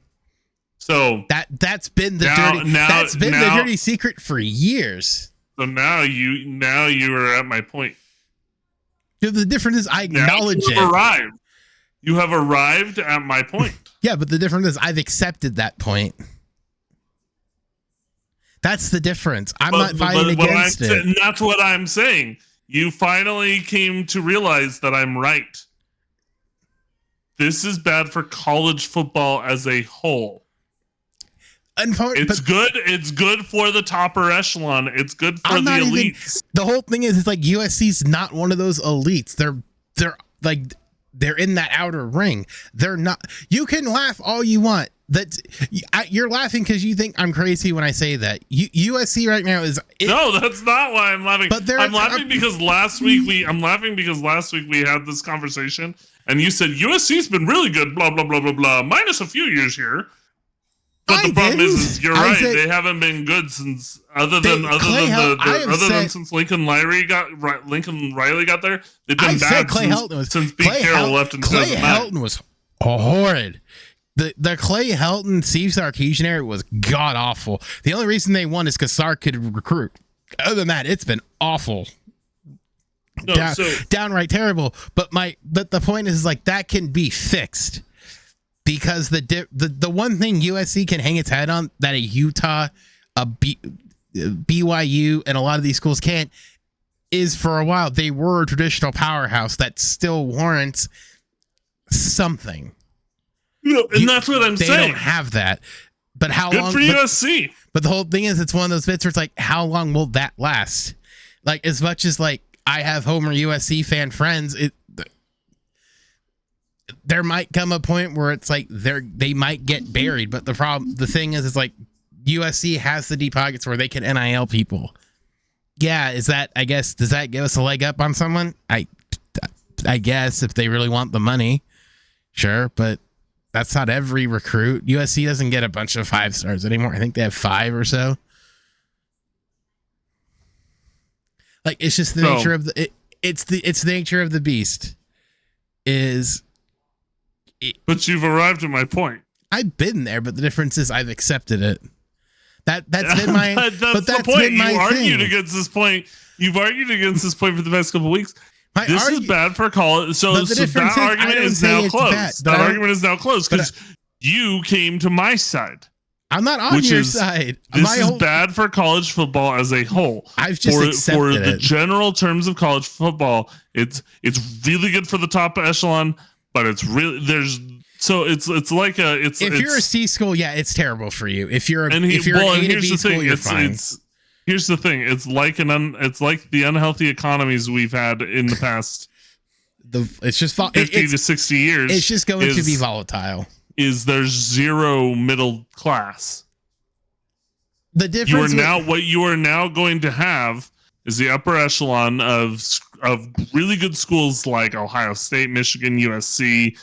So that's been the dirty secret for years. So now you are at my point. The difference is I acknowledge it. You have arrived at my point. Yeah, but the difference is I've accepted that point. That's the difference. I'm not fighting against it. And that's what I'm saying. You finally came to realize that I'm right. This is bad for college football as a whole. It's good for the topper echelon. It's good for the elites. The whole thing is, it's like USC's not one of those elites. They're in that outer ring. They're not. You can laugh all you want. You're laughing because you think I'm crazy when I say that. USC right now is. No, that's not why I'm laughing. But I'm laughing because last week we had this conversation and you said USC's been really good. Blah blah blah blah blah. Minus a few years here. But the problem is you're right. They haven't been good since since Lincoln Riley got there. They've been bad since Pete Carroll left in 2009. Clay Helton was horrid. The Clay Helton Steve Sarkisian era was god awful. The only reason they won is because Sark could recruit. Other than that, it's been awful. Downright terrible. But the point is like that can be fixed. Because the one thing USC can hang its head on that a Utah, BYU, and a lot of these schools can't is, for a while they were a traditional powerhouse that still warrants something. And that's what I'm saying. They don't have that. But how long? Good for USC. But the whole thing is, it's one of those bits where it's like, how long will that last? Like, as much as like I have Homer USC fan friends, there might come a point where it's like they might get buried, but the thing is, it's like USC has the deep pockets where they can NIL people. Yeah, does that give us a leg up on someone? I guess if they really want the money, sure, but that's not every recruit. USC doesn't get a bunch of 5 stars anymore. I think they have 5 or so. Like, it's just the nature of it's the nature of the beast. Is But you've arrived at my point. I've been there, but the difference is I've accepted it. That's been my. That's the point. You argued against this point. You've argued against this point for the past couple of weeks. This is bad for college. So that argument is now closed. That argument is now closed because you came to my side. I'm not on your side. This is bad for college football as a whole. I've just accepted for it. The general terms of college football. It's really good for the top echelon, but it's really it's like if you're a C school, yeah, it's terrible for you. If you're an A to B school, you're fine. Here's the thing. It's like the unhealthy economies we've had in the past. It's just 50 to 60 years. It's just going to be volatile. There's zero middle class. The difference what you are now going to have is the upper echelon of really good schools like Ohio State, Michigan, USC.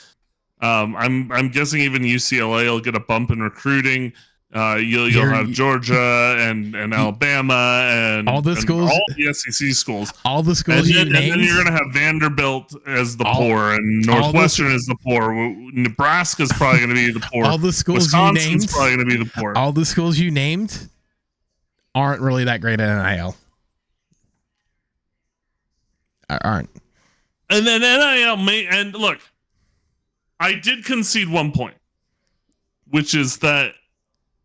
I'm guessing even UCLA will get a bump in recruiting. You'll have Georgia and Alabama and all the schools, all the SEC schools, all the schools, and then you're gonna have Vanderbilt as the poor, and Northwestern as the poor. Nebraska's probably gonna be the poor. All the schools Wisconsin's you named, probably gonna be the poor. All the schools you named aren't really that great at NIL. Aren't. And then NIL and look, I did concede one point, which is that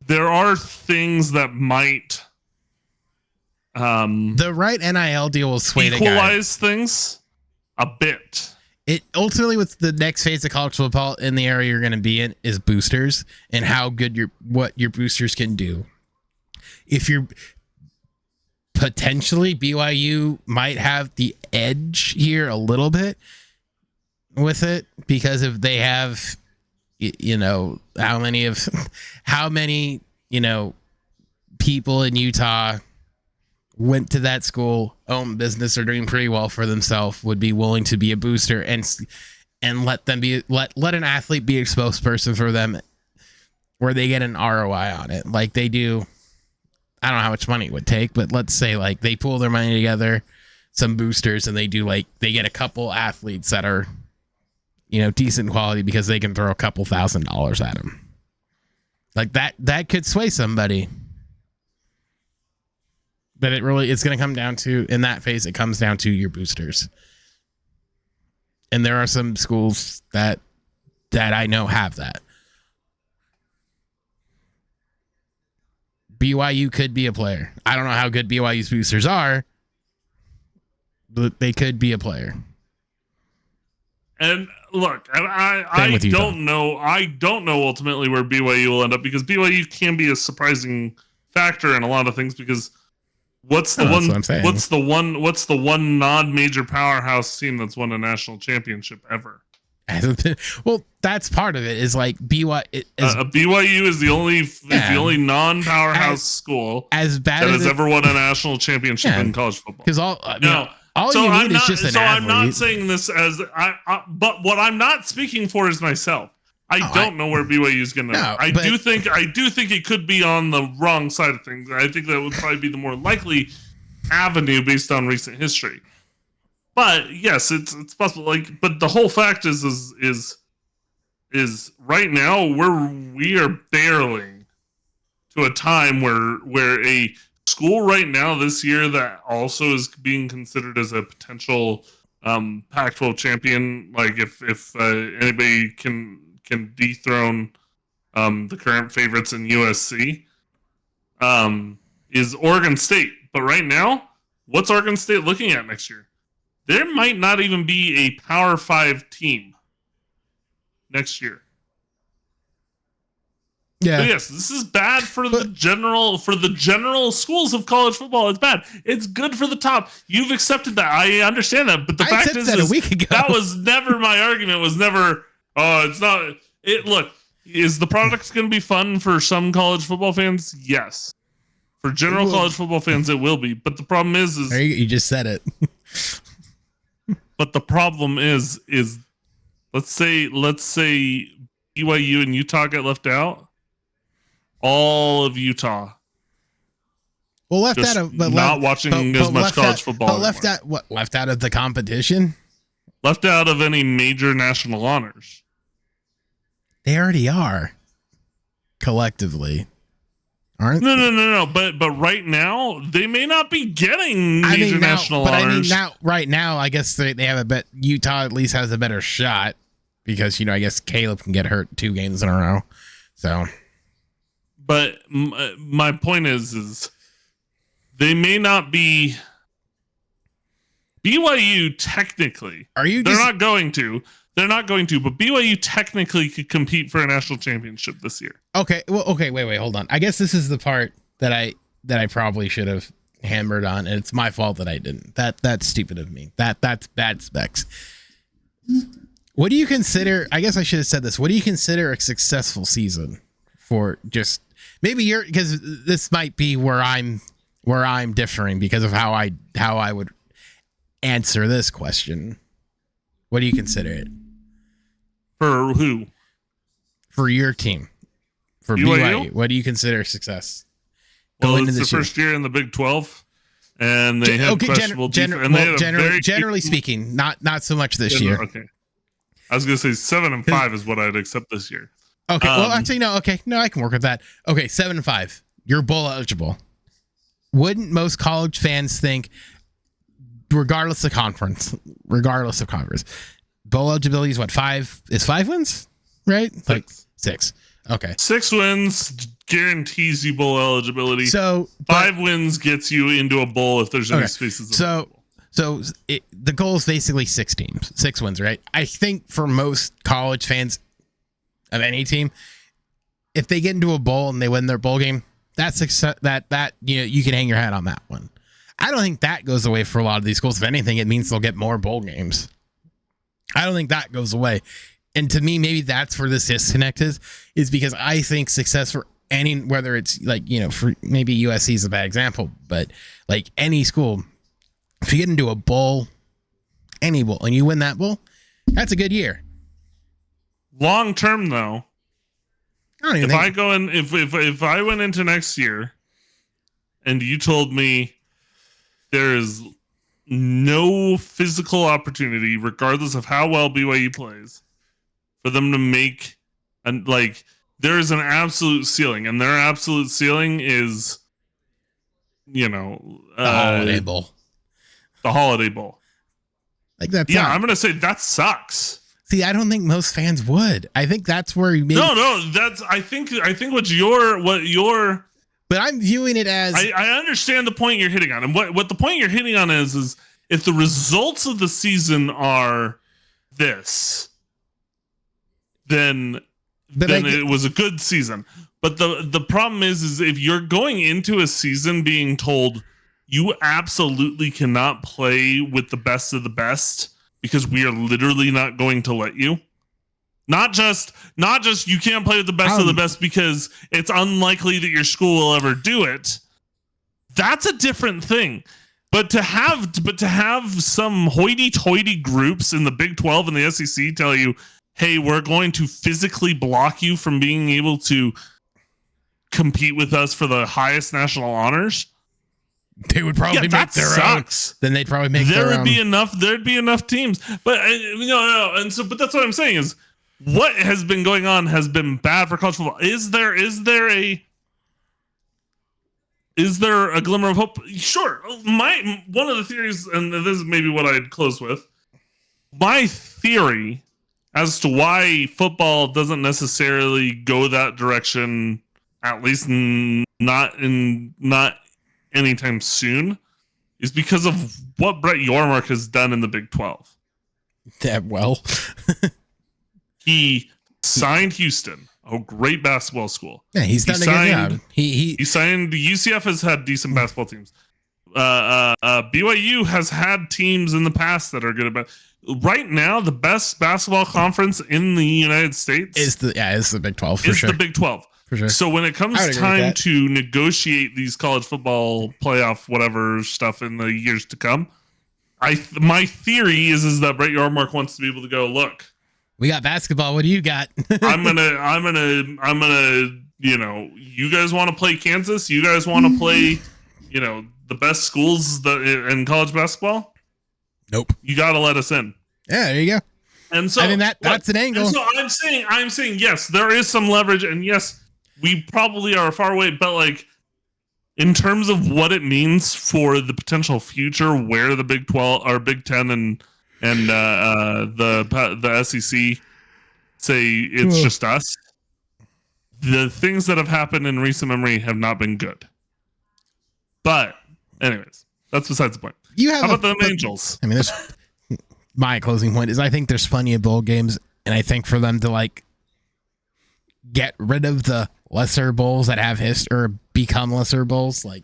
there are things that might the right NIL deal will sway equalize things a bit. It ultimately, what's the next phase of college football in the area you're going to be in is boosters and how good what your boosters can do. If you're potentially BYU might have the edge here a little bit with it because if they have. How many people in Utah went to that school, own business, are doing pretty well for themselves, would be willing to be a booster and let them let an athlete be a spokesperson for them where they get an ROI on it. Like they do. I don't know how much money it would take, but let's say like they pool their money together, some boosters, and they get a couple athletes that are decent quality because they can throw a couple $1,000s at them. Like that could sway somebody. But it's going to come down to, in that phase, it comes down to your boosters. And there are some schools that I know have that. BYU could be a player. I don't know how good BYU's boosters are, but they could be a player. And look, I don't know. I don't know ultimately where BYU will end up because BYU can be a surprising factor in a lot of things. Because what's the one non-major powerhouse team that's won a national championship ever? Well, that's part of it. Is like BYU. BYU is the only non-powerhouse school that has ever won a national championship in college football. Because I'm not saying this as but what I'm not speaking for is myself. I don't know where BYU is going to. I do think it could be on the wrong side of things. I think that would probably be the more likely avenue based on recent history. But yes, it's possible. But the whole fact is right now we are barreling to a time where a school right now this year that also is being considered as a potential Pac-12 champion. Like if anybody can dethrone the current favorites in USC, is Oregon State. But right now, what's Oregon State looking at next year? There might not even be a Power 5 team next year. Yeah. So yes, this is bad for the general schools of college football. It's bad. It's good for the top. You've accepted that. I understand that. But the fact is a week ago. That was never my argument. Was never. Oh, it's not. Look, is the product going to be fun for some college football fans? Yes. For general college football fans, it will be. But the problem is you just said it. But the problem is let's say BYU and Utah get left out. All of Utah. Well, left out of watching as much college football. But left out of the competition? Left out of any major national honors. They already are collectively, aren't they? No. But right now, they may not be getting major national honors. Right now, I guess they have a bet. Utah at least has a better shot because, I guess Caleb can get hurt 2 games in a row. So, but my point is they may not be. BYU technically, they're not going to. They're not going to, but BYU technically could compete for a national championship this year. Okay. Well, okay. Wait, hold on. I guess this is the part that I probably should have hammered on, and it's my fault that I didn't. That's stupid of me. That's bad specs. What do you consider? I guess I should have said this. What do you consider a successful season for just maybe because this might be where I'm differing because of how I would answer this question. What do you consider it? For who? For your team. For BYU. What do you consider success? Well, it's the first year in the Big 12, and they had questionable generally speaking, not so much this year. Okay. I was going to say 7-5 is what I'd accept this year. Okay. Well, actually, no. Okay. No, I can work with that. Okay. 7-5. You're bowl eligible. Wouldn't most college fans think, regardless of conference, bowl eligibility is what, 5 wins, right? 6. Like 6. Okay. 6 wins guarantees you bowl eligibility. So 5 wins gets you into a bowl if there's any spaces available. So the goal is basically 6 teams, 6 wins, right? I think for most college fans of any team, if they get into a bowl and they win their bowl game, that's success. That you can hang your hat on that one. I don't think that goes away for a lot of these schools. If anything, it means they'll get more bowl games. I don't think that goes away. And to me, maybe that's where this disconnect is because I think success for any, whether it's like, for maybe USC is a bad example, but like any school, if you get into a bowl, any bowl, and you win that bowl, that's a good year. Long term, though, if I went into next year and you told me there is no physical opportunity, regardless of how well BYU plays, for them to make, and like, there is an absolute ceiling, and their absolute ceiling is, the Holiday Bowl. The Holiday Bowl. Like that. Yeah, I'm gonna say that sucks. See, I don't think most fans would. I think that's where you No, that's I think what your but I'm viewing it as I understand the point you're hitting on. And what the point you're hitting on is if the results of the season are this, then it was a good season. But the problem is if you're going into a season being told you absolutely cannot play with the best of the best because we are literally not going to let you. Not just you can't play with the best of the best because it's unlikely that your school will ever do it. That's a different thing. But to have some hoity-toity groups in the Big 12 and the SEC tell you, hey, we're going to physically block you from being able to compete with us for the highest national honors. They would probably make their sucks. own. Then they'd probably make their own. There'd be enough teams. But no. And so, but that's what I'm saying is what has been going on has been bad for college football. Is there a glimmer of hope? Sure. One of the theories, and this is maybe what I'd close with. My theory as to why football doesn't necessarily go that direction, at least not anytime soon, is because of what Brett Yormark has done in the Big 12. That well. He signed Houston, a great basketball school. Yeah, he's done a good job. He signed. UCF has had decent basketball teams. BYU has had teams in the past that are good about. Right now, the best basketball conference in the United States is the Big 12 for sure. The Big 12 for sure. So when it comes time to negotiate these college football playoff whatever stuff in the years to come, my theory is that Brett Yormark wants to be able to go, look, we got basketball. What do you got? I'm gonna. You guys want to play Kansas? You guys want to play, the best schools in college basketball? Nope. You got to let us in. Yeah, there you go. And so I mean that's an angle. So I'm saying yes, there is some leverage, and yes, we probably are far away, but like in terms of what it means for the potential future, where the Big 12 or Big 10 and the SEC say it's just us, the things that have happened in recent memory have not been good. But anyways, that's besides the point. How about the Angels? I mean, my closing point is I think there's plenty of bowl games, and I think for them to like get rid of the lesser bowls that have history or become lesser bowls, like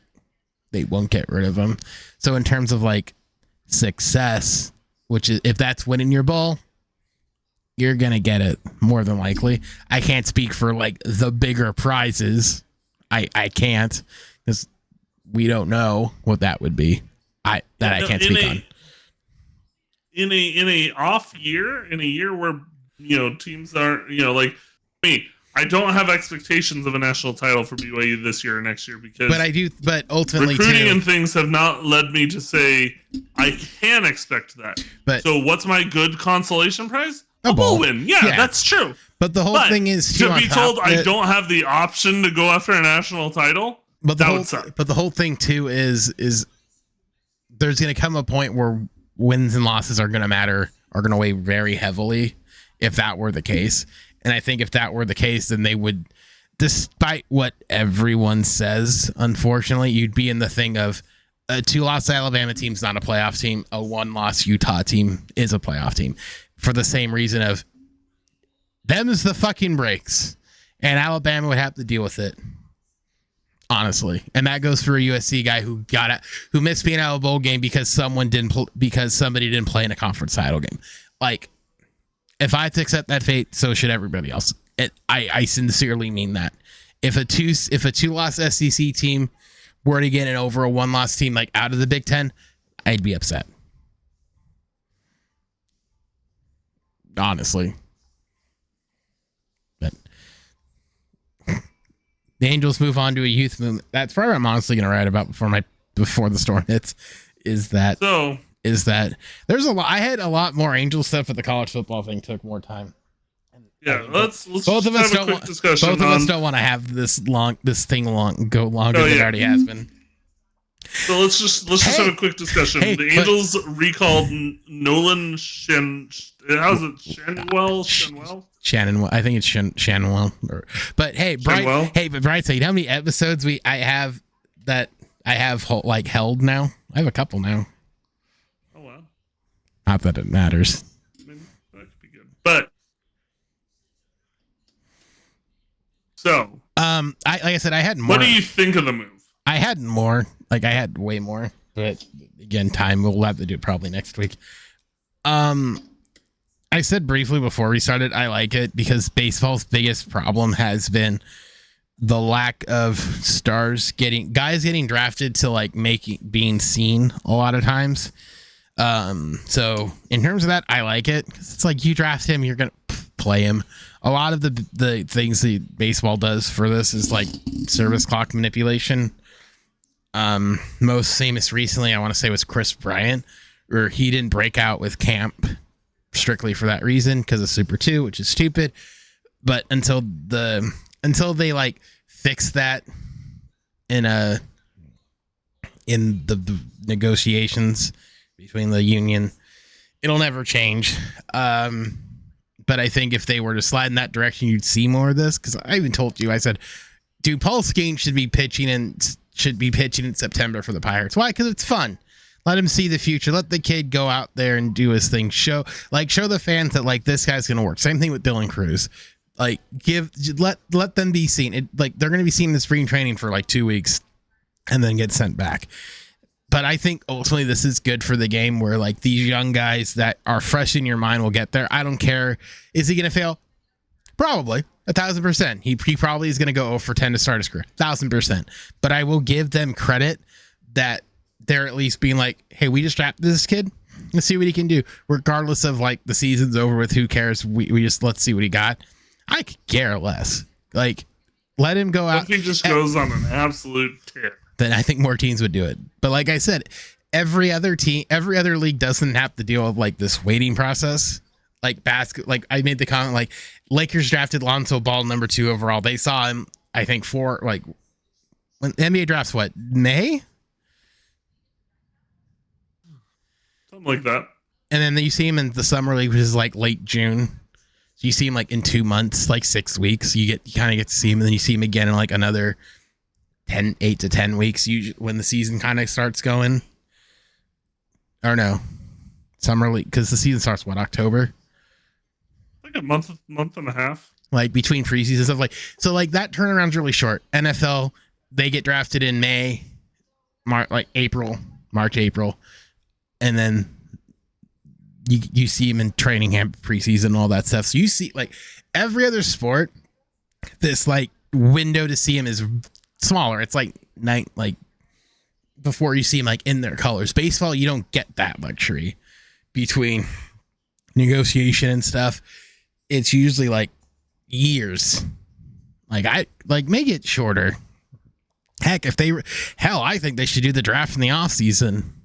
they won't get rid of them. So in terms of like success, which is if that's winning your bowl, you're gonna get it more than likely. I can't speak for like the bigger prizes. I can't because we don't know what that would be. I can't speak on. In a off year, in a year where teams aren't like me. I don't have expectations of a national title for BYU this year or next year because but ultimately recruiting and things have not led me to say I can expect that. But so what's my good consolation prize? A bowl win. Yeah, that's true. But the whole thing is to be told I don't have the option to go after a national title. But would suck. But the whole thing too is there's going to come a point where wins and losses are going to matter, are going to weigh very heavily if that were the case. And I think if that were the case, then they would, despite what everyone says, unfortunately, you'd be in the thing of a 2-loss Alabama team's not a playoff team. A 1-loss Utah team is a playoff team for the same reason of them's the fucking breaks, and Alabama would have to deal with it. Honestly, and that goes for a USC guy who missed being out of a bowl game because somebody didn't play in a conference title game. Like, if I have to accept that fate, so should everybody else. I sincerely mean that. If a 2-loss SEC team were to get an over a 1-loss team like out of the Big Ten, I'd be upset. Honestly, but the Angels move on to a youth movement. That's probably what I'm honestly going to write about before the storm hits. Is that there's a lot. I had a lot more Angel stuff, but the college football thing took more time. Yeah, let's both of us have a quick discussion. Both of us don't want to have this thing go longer than it already has been. So let's just have a quick discussion. The Angels recalled Nolan how's it? Shannon. I think it's Shannon. But hey, Bryce. Hey, but Bryce, you know how many episodes I have like held now? I have a couple now. Oh wow. Not that it matters. I mean, that could be good. But so, like I said, I had more. What do you think of the move? I had more. Like I had way more, but again, we'll have to do it probably next week. I said briefly before we started, I like it because baseball's biggest problem has been the lack of guys getting drafted to like being seen a lot of times. So in terms of that, I like it because it's like you draft him, you're gonna play him. A lot of the things that baseball does for this is like service clock manipulation. Most famous recently, I want to say, was Chris Bryant, where he didn't break out with camp strictly for that reason because of Super 2, which is stupid. But until they like fix that in the negotiations between the union, it'll never change. But I think if they were to slide in that direction, you'd see more of this. Because I even told you, I said, dude, Paul Skeens should be pitching in September for the Pirates. Why? Because it's fun. Let him see the future. Let the kid go out there and do his thing. Show the fans that like this guy's gonna work. Same thing with Dylan Cruz. Like let them be seen. Like they're gonna be seen in spring training for like 2 weeks and then get sent back. But I think ultimately this is good for the game where like these young guys that are fresh in your mind will get there. I don't care. Is he gonna fail? Probably 1,000%. He probably is going to go 0 for 10 to start his career. 1,000%. But I will give them credit that they're at least being like, hey, we just drafted this kid. Let's see what he can do. Regardless of like the season's over with, who cares? We just let's see what he got. I could care less. Like, let him go out. If he just goes on an absolute tear, then I think more teams would do it. But like I said, every other league doesn't have to deal with like this waiting process. like basket. Like I made the comment, like Lakers drafted Lonzo Ball number 2 overall. They saw him, I think, when the NBA drafts what, May, something like that. and then you see him in the summer league, which is like late June. So you see him like in 2 months, like 6 weeks. You kind of get to see him, and then you see him again in like another 8 to 10 weeks. Usually when the season kind of starts going, or no, summer league, because the season starts October. Like a month and a half. Like between preseason stuff, so that turnaround's really short. NFL, they get drafted in May, March, April, and then you see them in training camp, preseason, and all that stuff. So you see, like every other sport, this like window to see them is smaller. It's like before you see them like in their colors. Baseball, you don't get that luxury between negotiation and stuff. It's usually like years. Make it shorter. Heck, I think they should do the draft in the off season.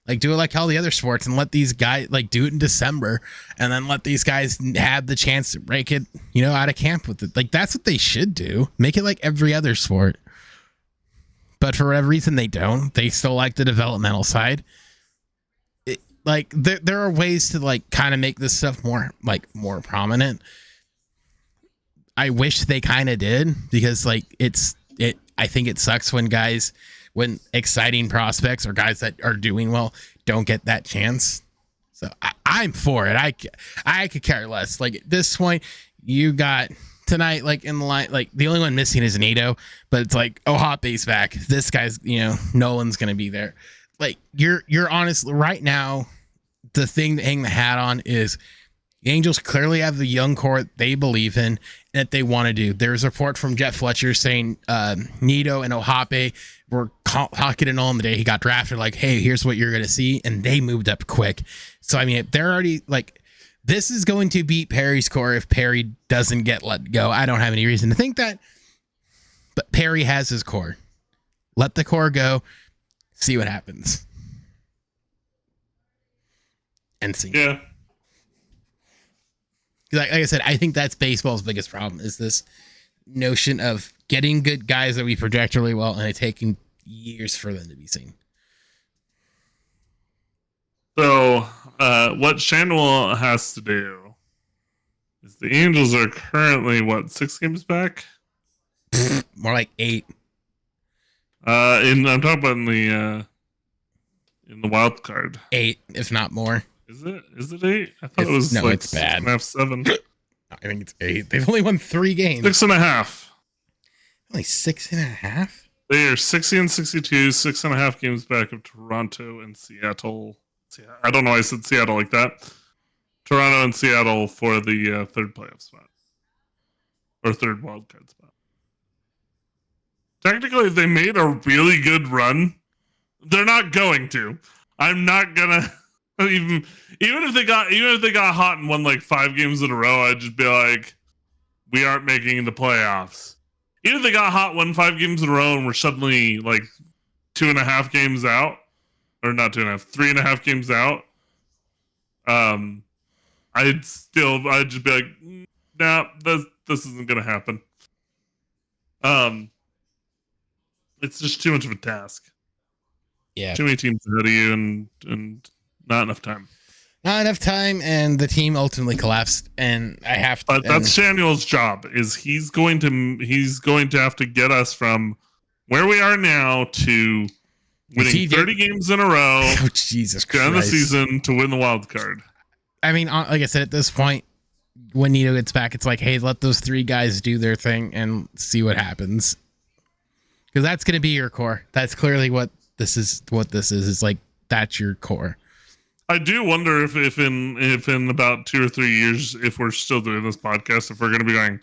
Like do it like all the other sports and let these guys like do it in December, and then let these guys have the chance to break it, out of camp with it. Like that's what they should do. Make it like every other sport. But for whatever reason they don't. They still like the developmental side. There are ways to like kind of make this stuff more prominent. I wish they kind of did, because like I think it sucks when exciting prospects or guys that are doing well don't get that chance. So I'm for it. I could care less. Like at this point, you got tonight, like in the line, like the only one missing is Nito, but it's like, oh, Hotbay's back. This guy's, Nolan's going to be there. Like you're honestly right now, the thing to hang the hat on is the Angels clearly have the young core they believe in and that they want to do. There's a report from Jet Fletcher saying Nito and Ohape were talking to Nolan the day he got drafted, like, hey, here's what you're going to see. And they moved up quick. So, I mean, they're already like, this is going to beat Perry's core if Perry doesn't get let go. I don't have any reason to think that. But Perry has his core. Let the core go. See what happens. And see. Yeah. Like I said, I think that's baseball's biggest problem is this notion of getting good guys that we project really well and it taking years for them to be seen. So what Shanwell has to do is the Angels are currently 6 games back? More like 8. I'm talking about in the wild card. 8, if not more. Is it 8? I thought it was it's bad. 6.5, 7. I think it's 8. They've only won 3 games. 6.5. Only 6.5? They are 60 and 62, 6.5 games back of Toronto and Seattle. I don't know why I said Seattle like that. Toronto and Seattle for the third playoff spot. Or third wildcard spot. Technically, if they made a really good run, they're not going to. I'm not gonna even if they got hot and won like 5 games in a row, I'd just be like, we aren't making the playoffs. Even if they got hot, won 5 games in a row, and we're suddenly like 2.5 games out, or not 2.5, 3.5 games out. I'd just be like, nah, this isn't gonna happen. It's just too much of a task. Yeah. Too many teams ahead of you and not enough time. Not enough time, and the team ultimately collapsed. And I have to. But that's Samuel's job. Is he's going to have to get us from where we are now to winning 30 games in a row. Oh, Jesus Christ! End the season to win the wild card. I mean, like I said, at this point, when Nito gets back, it's like, hey, let those 3 guys do their thing and see what happens. Because that's going to be your core. That's clearly what this is. It's like that's your core. I do wonder if in about 2 or 3 years, if we're still doing this podcast, if we're going to be going,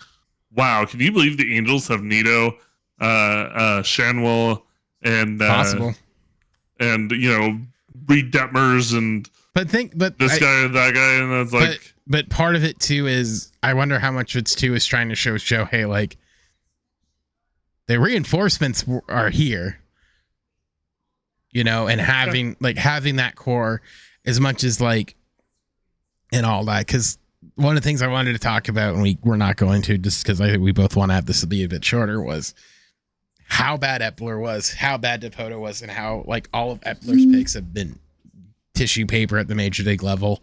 wow, can you believe the Angels have Nito, Shanwell, and possible, and Reed Detmers and this guy and that guy, and that's like. But part of it too is I wonder how much it's too is trying to show, hey, like the reinforcements are here, and having that core as much as like and all that, because one of the things I wanted to talk about, and we're not going to, just because I think we both want to have this to be a bit shorter, was how bad Epler was, how bad Dipoto was, and how like all of Epler's picks have been tissue paper at the major league level.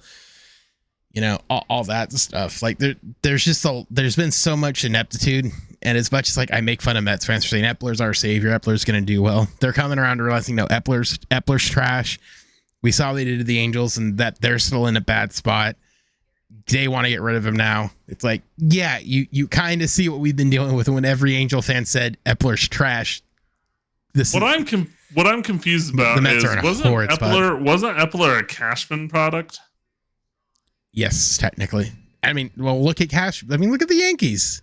You know, all that stuff. Like there's been so much ineptitude, and as much as like I make fun of Mets fans for saying Epler's our savior, Epler's going to do well, they're coming around to realizing no, Epler's trash. We saw what they did to the Angels, and that they're still in a bad spot. They want to get rid of him now. It's like, yeah, you kind of see what we've been dealing with when every Angel fan said Epler's trash. What I'm confused about the Mets is are in a horrid spot. Wasn't Epler a Cashman product? Yes, technically. I mean, well, look at look at the Yankees.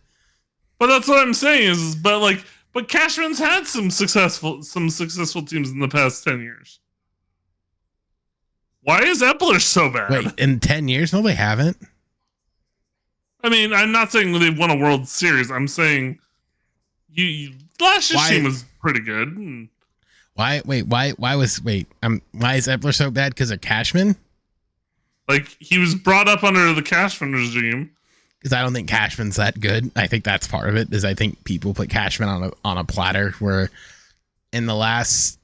But that's what I'm saying is, but Cashman's had some successful teams in the past 10 years. Why is Epler so bad? Wait, in 10 years? No, they haven't. I mean, I'm not saying they won a World Series. I'm saying last year's team was pretty good. Why is Epler so bad because of Cashman? Like, he was brought up under the Cashman regime. Because I don't think Cashman's that good. I think that's part of it, is I think people put Cashman on a platter, where in the last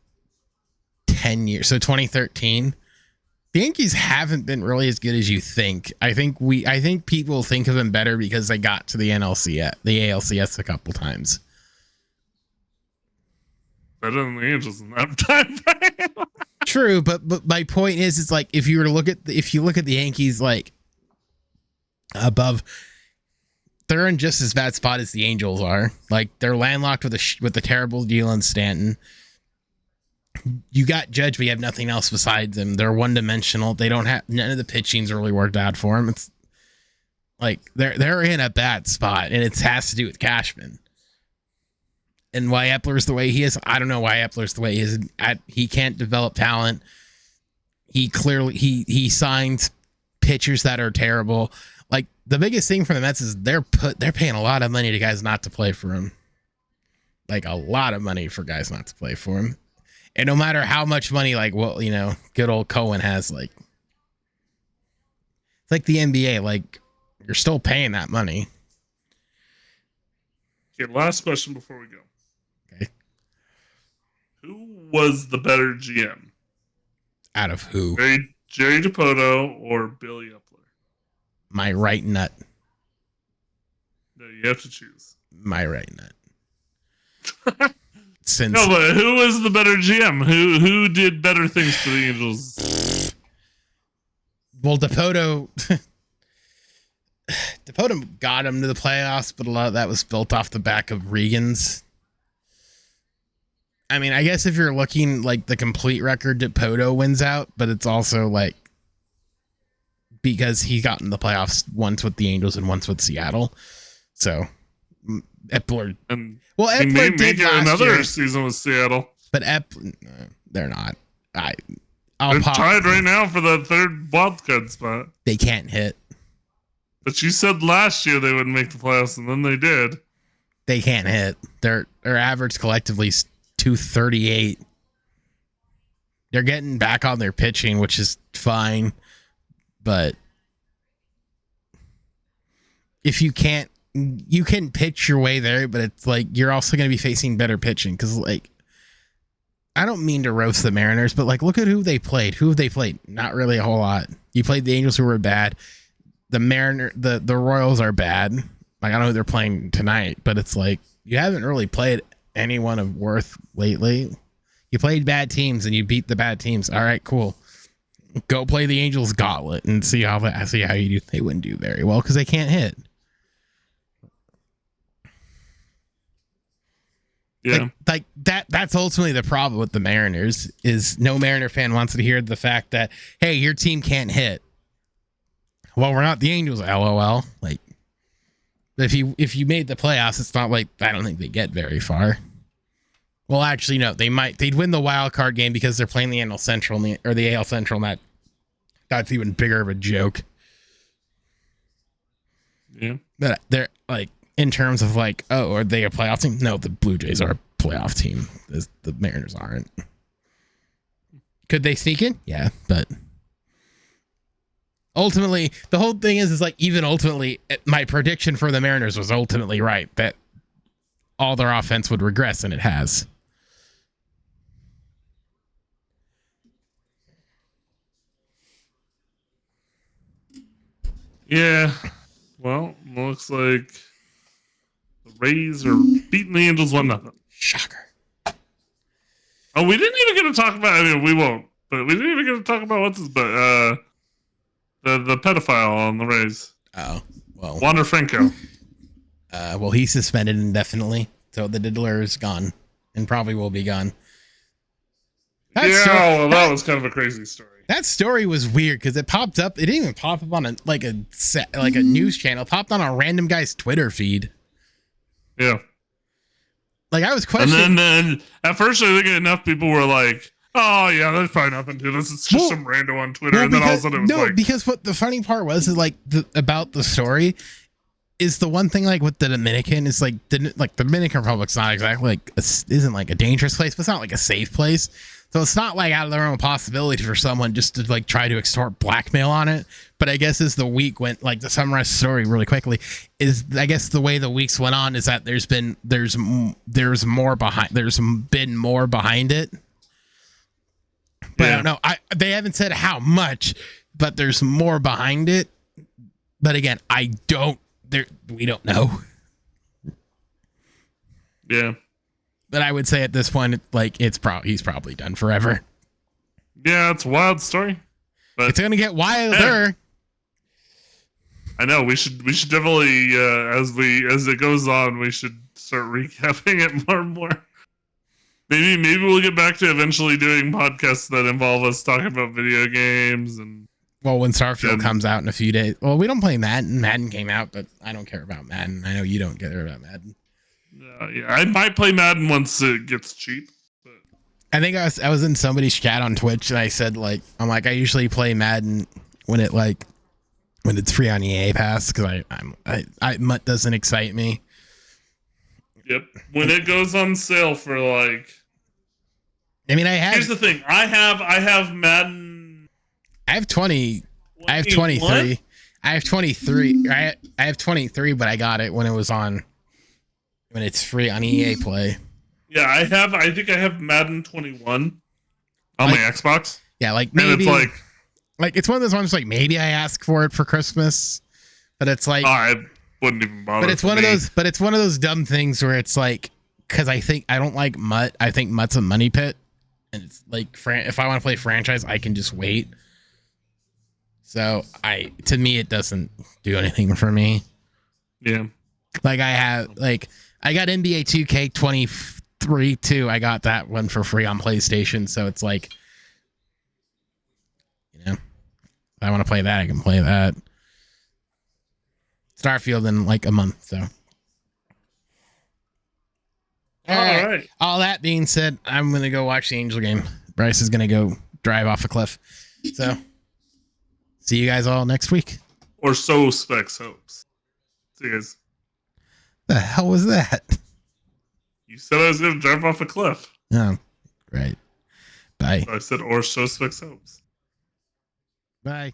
10 years, so 2013, the Yankees haven't been really as good as you think. I think people think of them better because they got to the ALCS a couple times. Better than the Angels in that time frame. True, but my point is, it's like if you look at the Yankees, like above, they're in just as bad spot as the Angels are. Like they're landlocked with a terrible deal on Stanton. You got Judge, but you have nothing else besides him. They're one dimensional. They don't have none of the pitching's really worked out for them. It's like they're in a bad spot, and it has to do with Cashman. And why Epler's the way he is, I don't know why Epler's the way he is. He can't develop talent. He signs pitchers that are terrible. Like the biggest thing for the Mets is they're paying a lot of money to guys not to play for him. Like a lot of money for guys not to play for him. And no matter how much money, like, well, you know, good old Cohen has, like, it's like the NBA, like, you're still paying that money. Okay, last question before we go. Okay. Who was the better GM? Out of who? Jerry Dipoto or Billy Epler? My right nut. No, you have to choose. My right nut. No, but who was the better GM? Who did better things for the Angels? Well, Dipoto got him to the playoffs, but a lot of that was built off the back of Regan's. I mean, I guess if you're looking like the complete record, Dipoto wins out, but it's also like because he got in the playoffs once with the Angels and once with Seattle. So Epler. Well, Epler did another season with Seattle, but they're not. They're tied right now for the third wildcard spot. They can't hit. But you said last year they wouldn't make the playoffs, and then they did. They can't hit. Their average collectively is 238. They're getting back on their pitching, which is fine, but if you can't. You can pitch your way there, but it's like you're also going to be facing better pitching because, like, I don't mean to roast the Mariners, but like, look at who they played. Who have they played? Not really a whole lot. You played the Angels, who were bad. The Royals are bad. Like, I don't know who they're playing tonight, but it's like you haven't really played anyone of worth lately. You played bad teams and you beat the bad teams. All right, cool. Go play the Angels gauntlet and see how you do. They wouldn't do very well because they can't hit. Yeah, like that's ultimately the problem with the Mariners is no Mariner fan wants to hear the fact that, hey, your team can't hit. Well, we're not the Angels, LOL. Like, if you made the playoffs, it's not like I don't think they get very far. Well, actually, no, they'd win the wild card game because they're playing the AL Central or the AL Central, and that's even bigger of a joke. Yeah, but they're like. In terms of like, oh, are they a playoff team? No, the Blue Jays are a playoff team. The Mariners aren't. Could they sneak in? Yeah, but ultimately, the whole thing is like, even ultimately, my prediction for the Mariners was ultimately right, that all their offense would regress, and it has. Yeah. Well, looks like the Rays are beating the Angels 1-0. Shocker. Oh, we didn't even get to talk about. I mean, we won't. But we didn't even get to talk about what's his. But the pedophile on the Rays. Oh, well. Wander Franco. Well, he's suspended indefinitely, so the diddler is gone, and probably will be gone. That was kind of a crazy story. That story was weird because it popped up. It didn't even pop up on a news channel. It popped on a random guy's Twitter feed. Yeah. Like, I was questioning. And then at first, I think enough people were like, "Oh yeah, there's probably nothing to this. It's just some rando on Twitter." And then all of a sudden, it was because what the funny part was is like about the story is the one thing, like with the Dominican, is like the Dominican Republic's not exactly like isn't like a dangerous place, but it's not like a safe place. So it's not like out of their own possibility for someone just to like try to extort blackmail on it. But I guess as the week went, like, to summarize the story really quickly, is I guess the way the weeks went on is that there's been more behind it. But I don't know. They haven't said how much, but there's more behind it. But again, we don't know. Yeah. But I would say at this point, like, he's probably done forever. Yeah, it's a wild story. But it's gonna get wilder. I know we should definitely as it goes on, we should start recapping it more and more. Maybe we'll get back to eventually doing podcasts that involve us talking about video games and. Well, when Starfield comes out in a few days. Well, we don't play Madden. Madden came out, but I don't care about Madden. I know you don't care about Madden. Yeah, I might play Madden once it gets cheap. But. I think I was in somebody's chat on Twitch, and I said, like, I usually play Madden when it's free on EA Pass, because MUT doesn't excite me. Yep, when it goes on sale for like. Here's the thing. I have Madden. I have 20. I have 23. I have 23. I have 23, but I got it when it's free on EA Play. Yeah, I think I have Madden 21 on my Xbox. Yeah, like, maybe. And it's like it's one of those ones, like, maybe I ask for it for Christmas, but it's like, I wouldn't even bother. But it's one of those dumb things where it's like, because I don't like MUT. I think MUT's a money pit, and it's like, if I want to play franchise, I can just wait. So to me, it doesn't do anything for me. Yeah. Like, I got NBA 2K23 too. I got that one for free on PlayStation. So it's like, if I want to play that, I can play that. Starfield in like a month. So. All right. All that being said, I'm going to go watch the Angel game. Bryce is going to go drive off a cliff. So, see you guys all next week. Or so Specs hopes. See you guys. The hell was that? You said I was going to drive off a cliff. Oh, right. Bye. So I said, or so Specs hopes. Bye.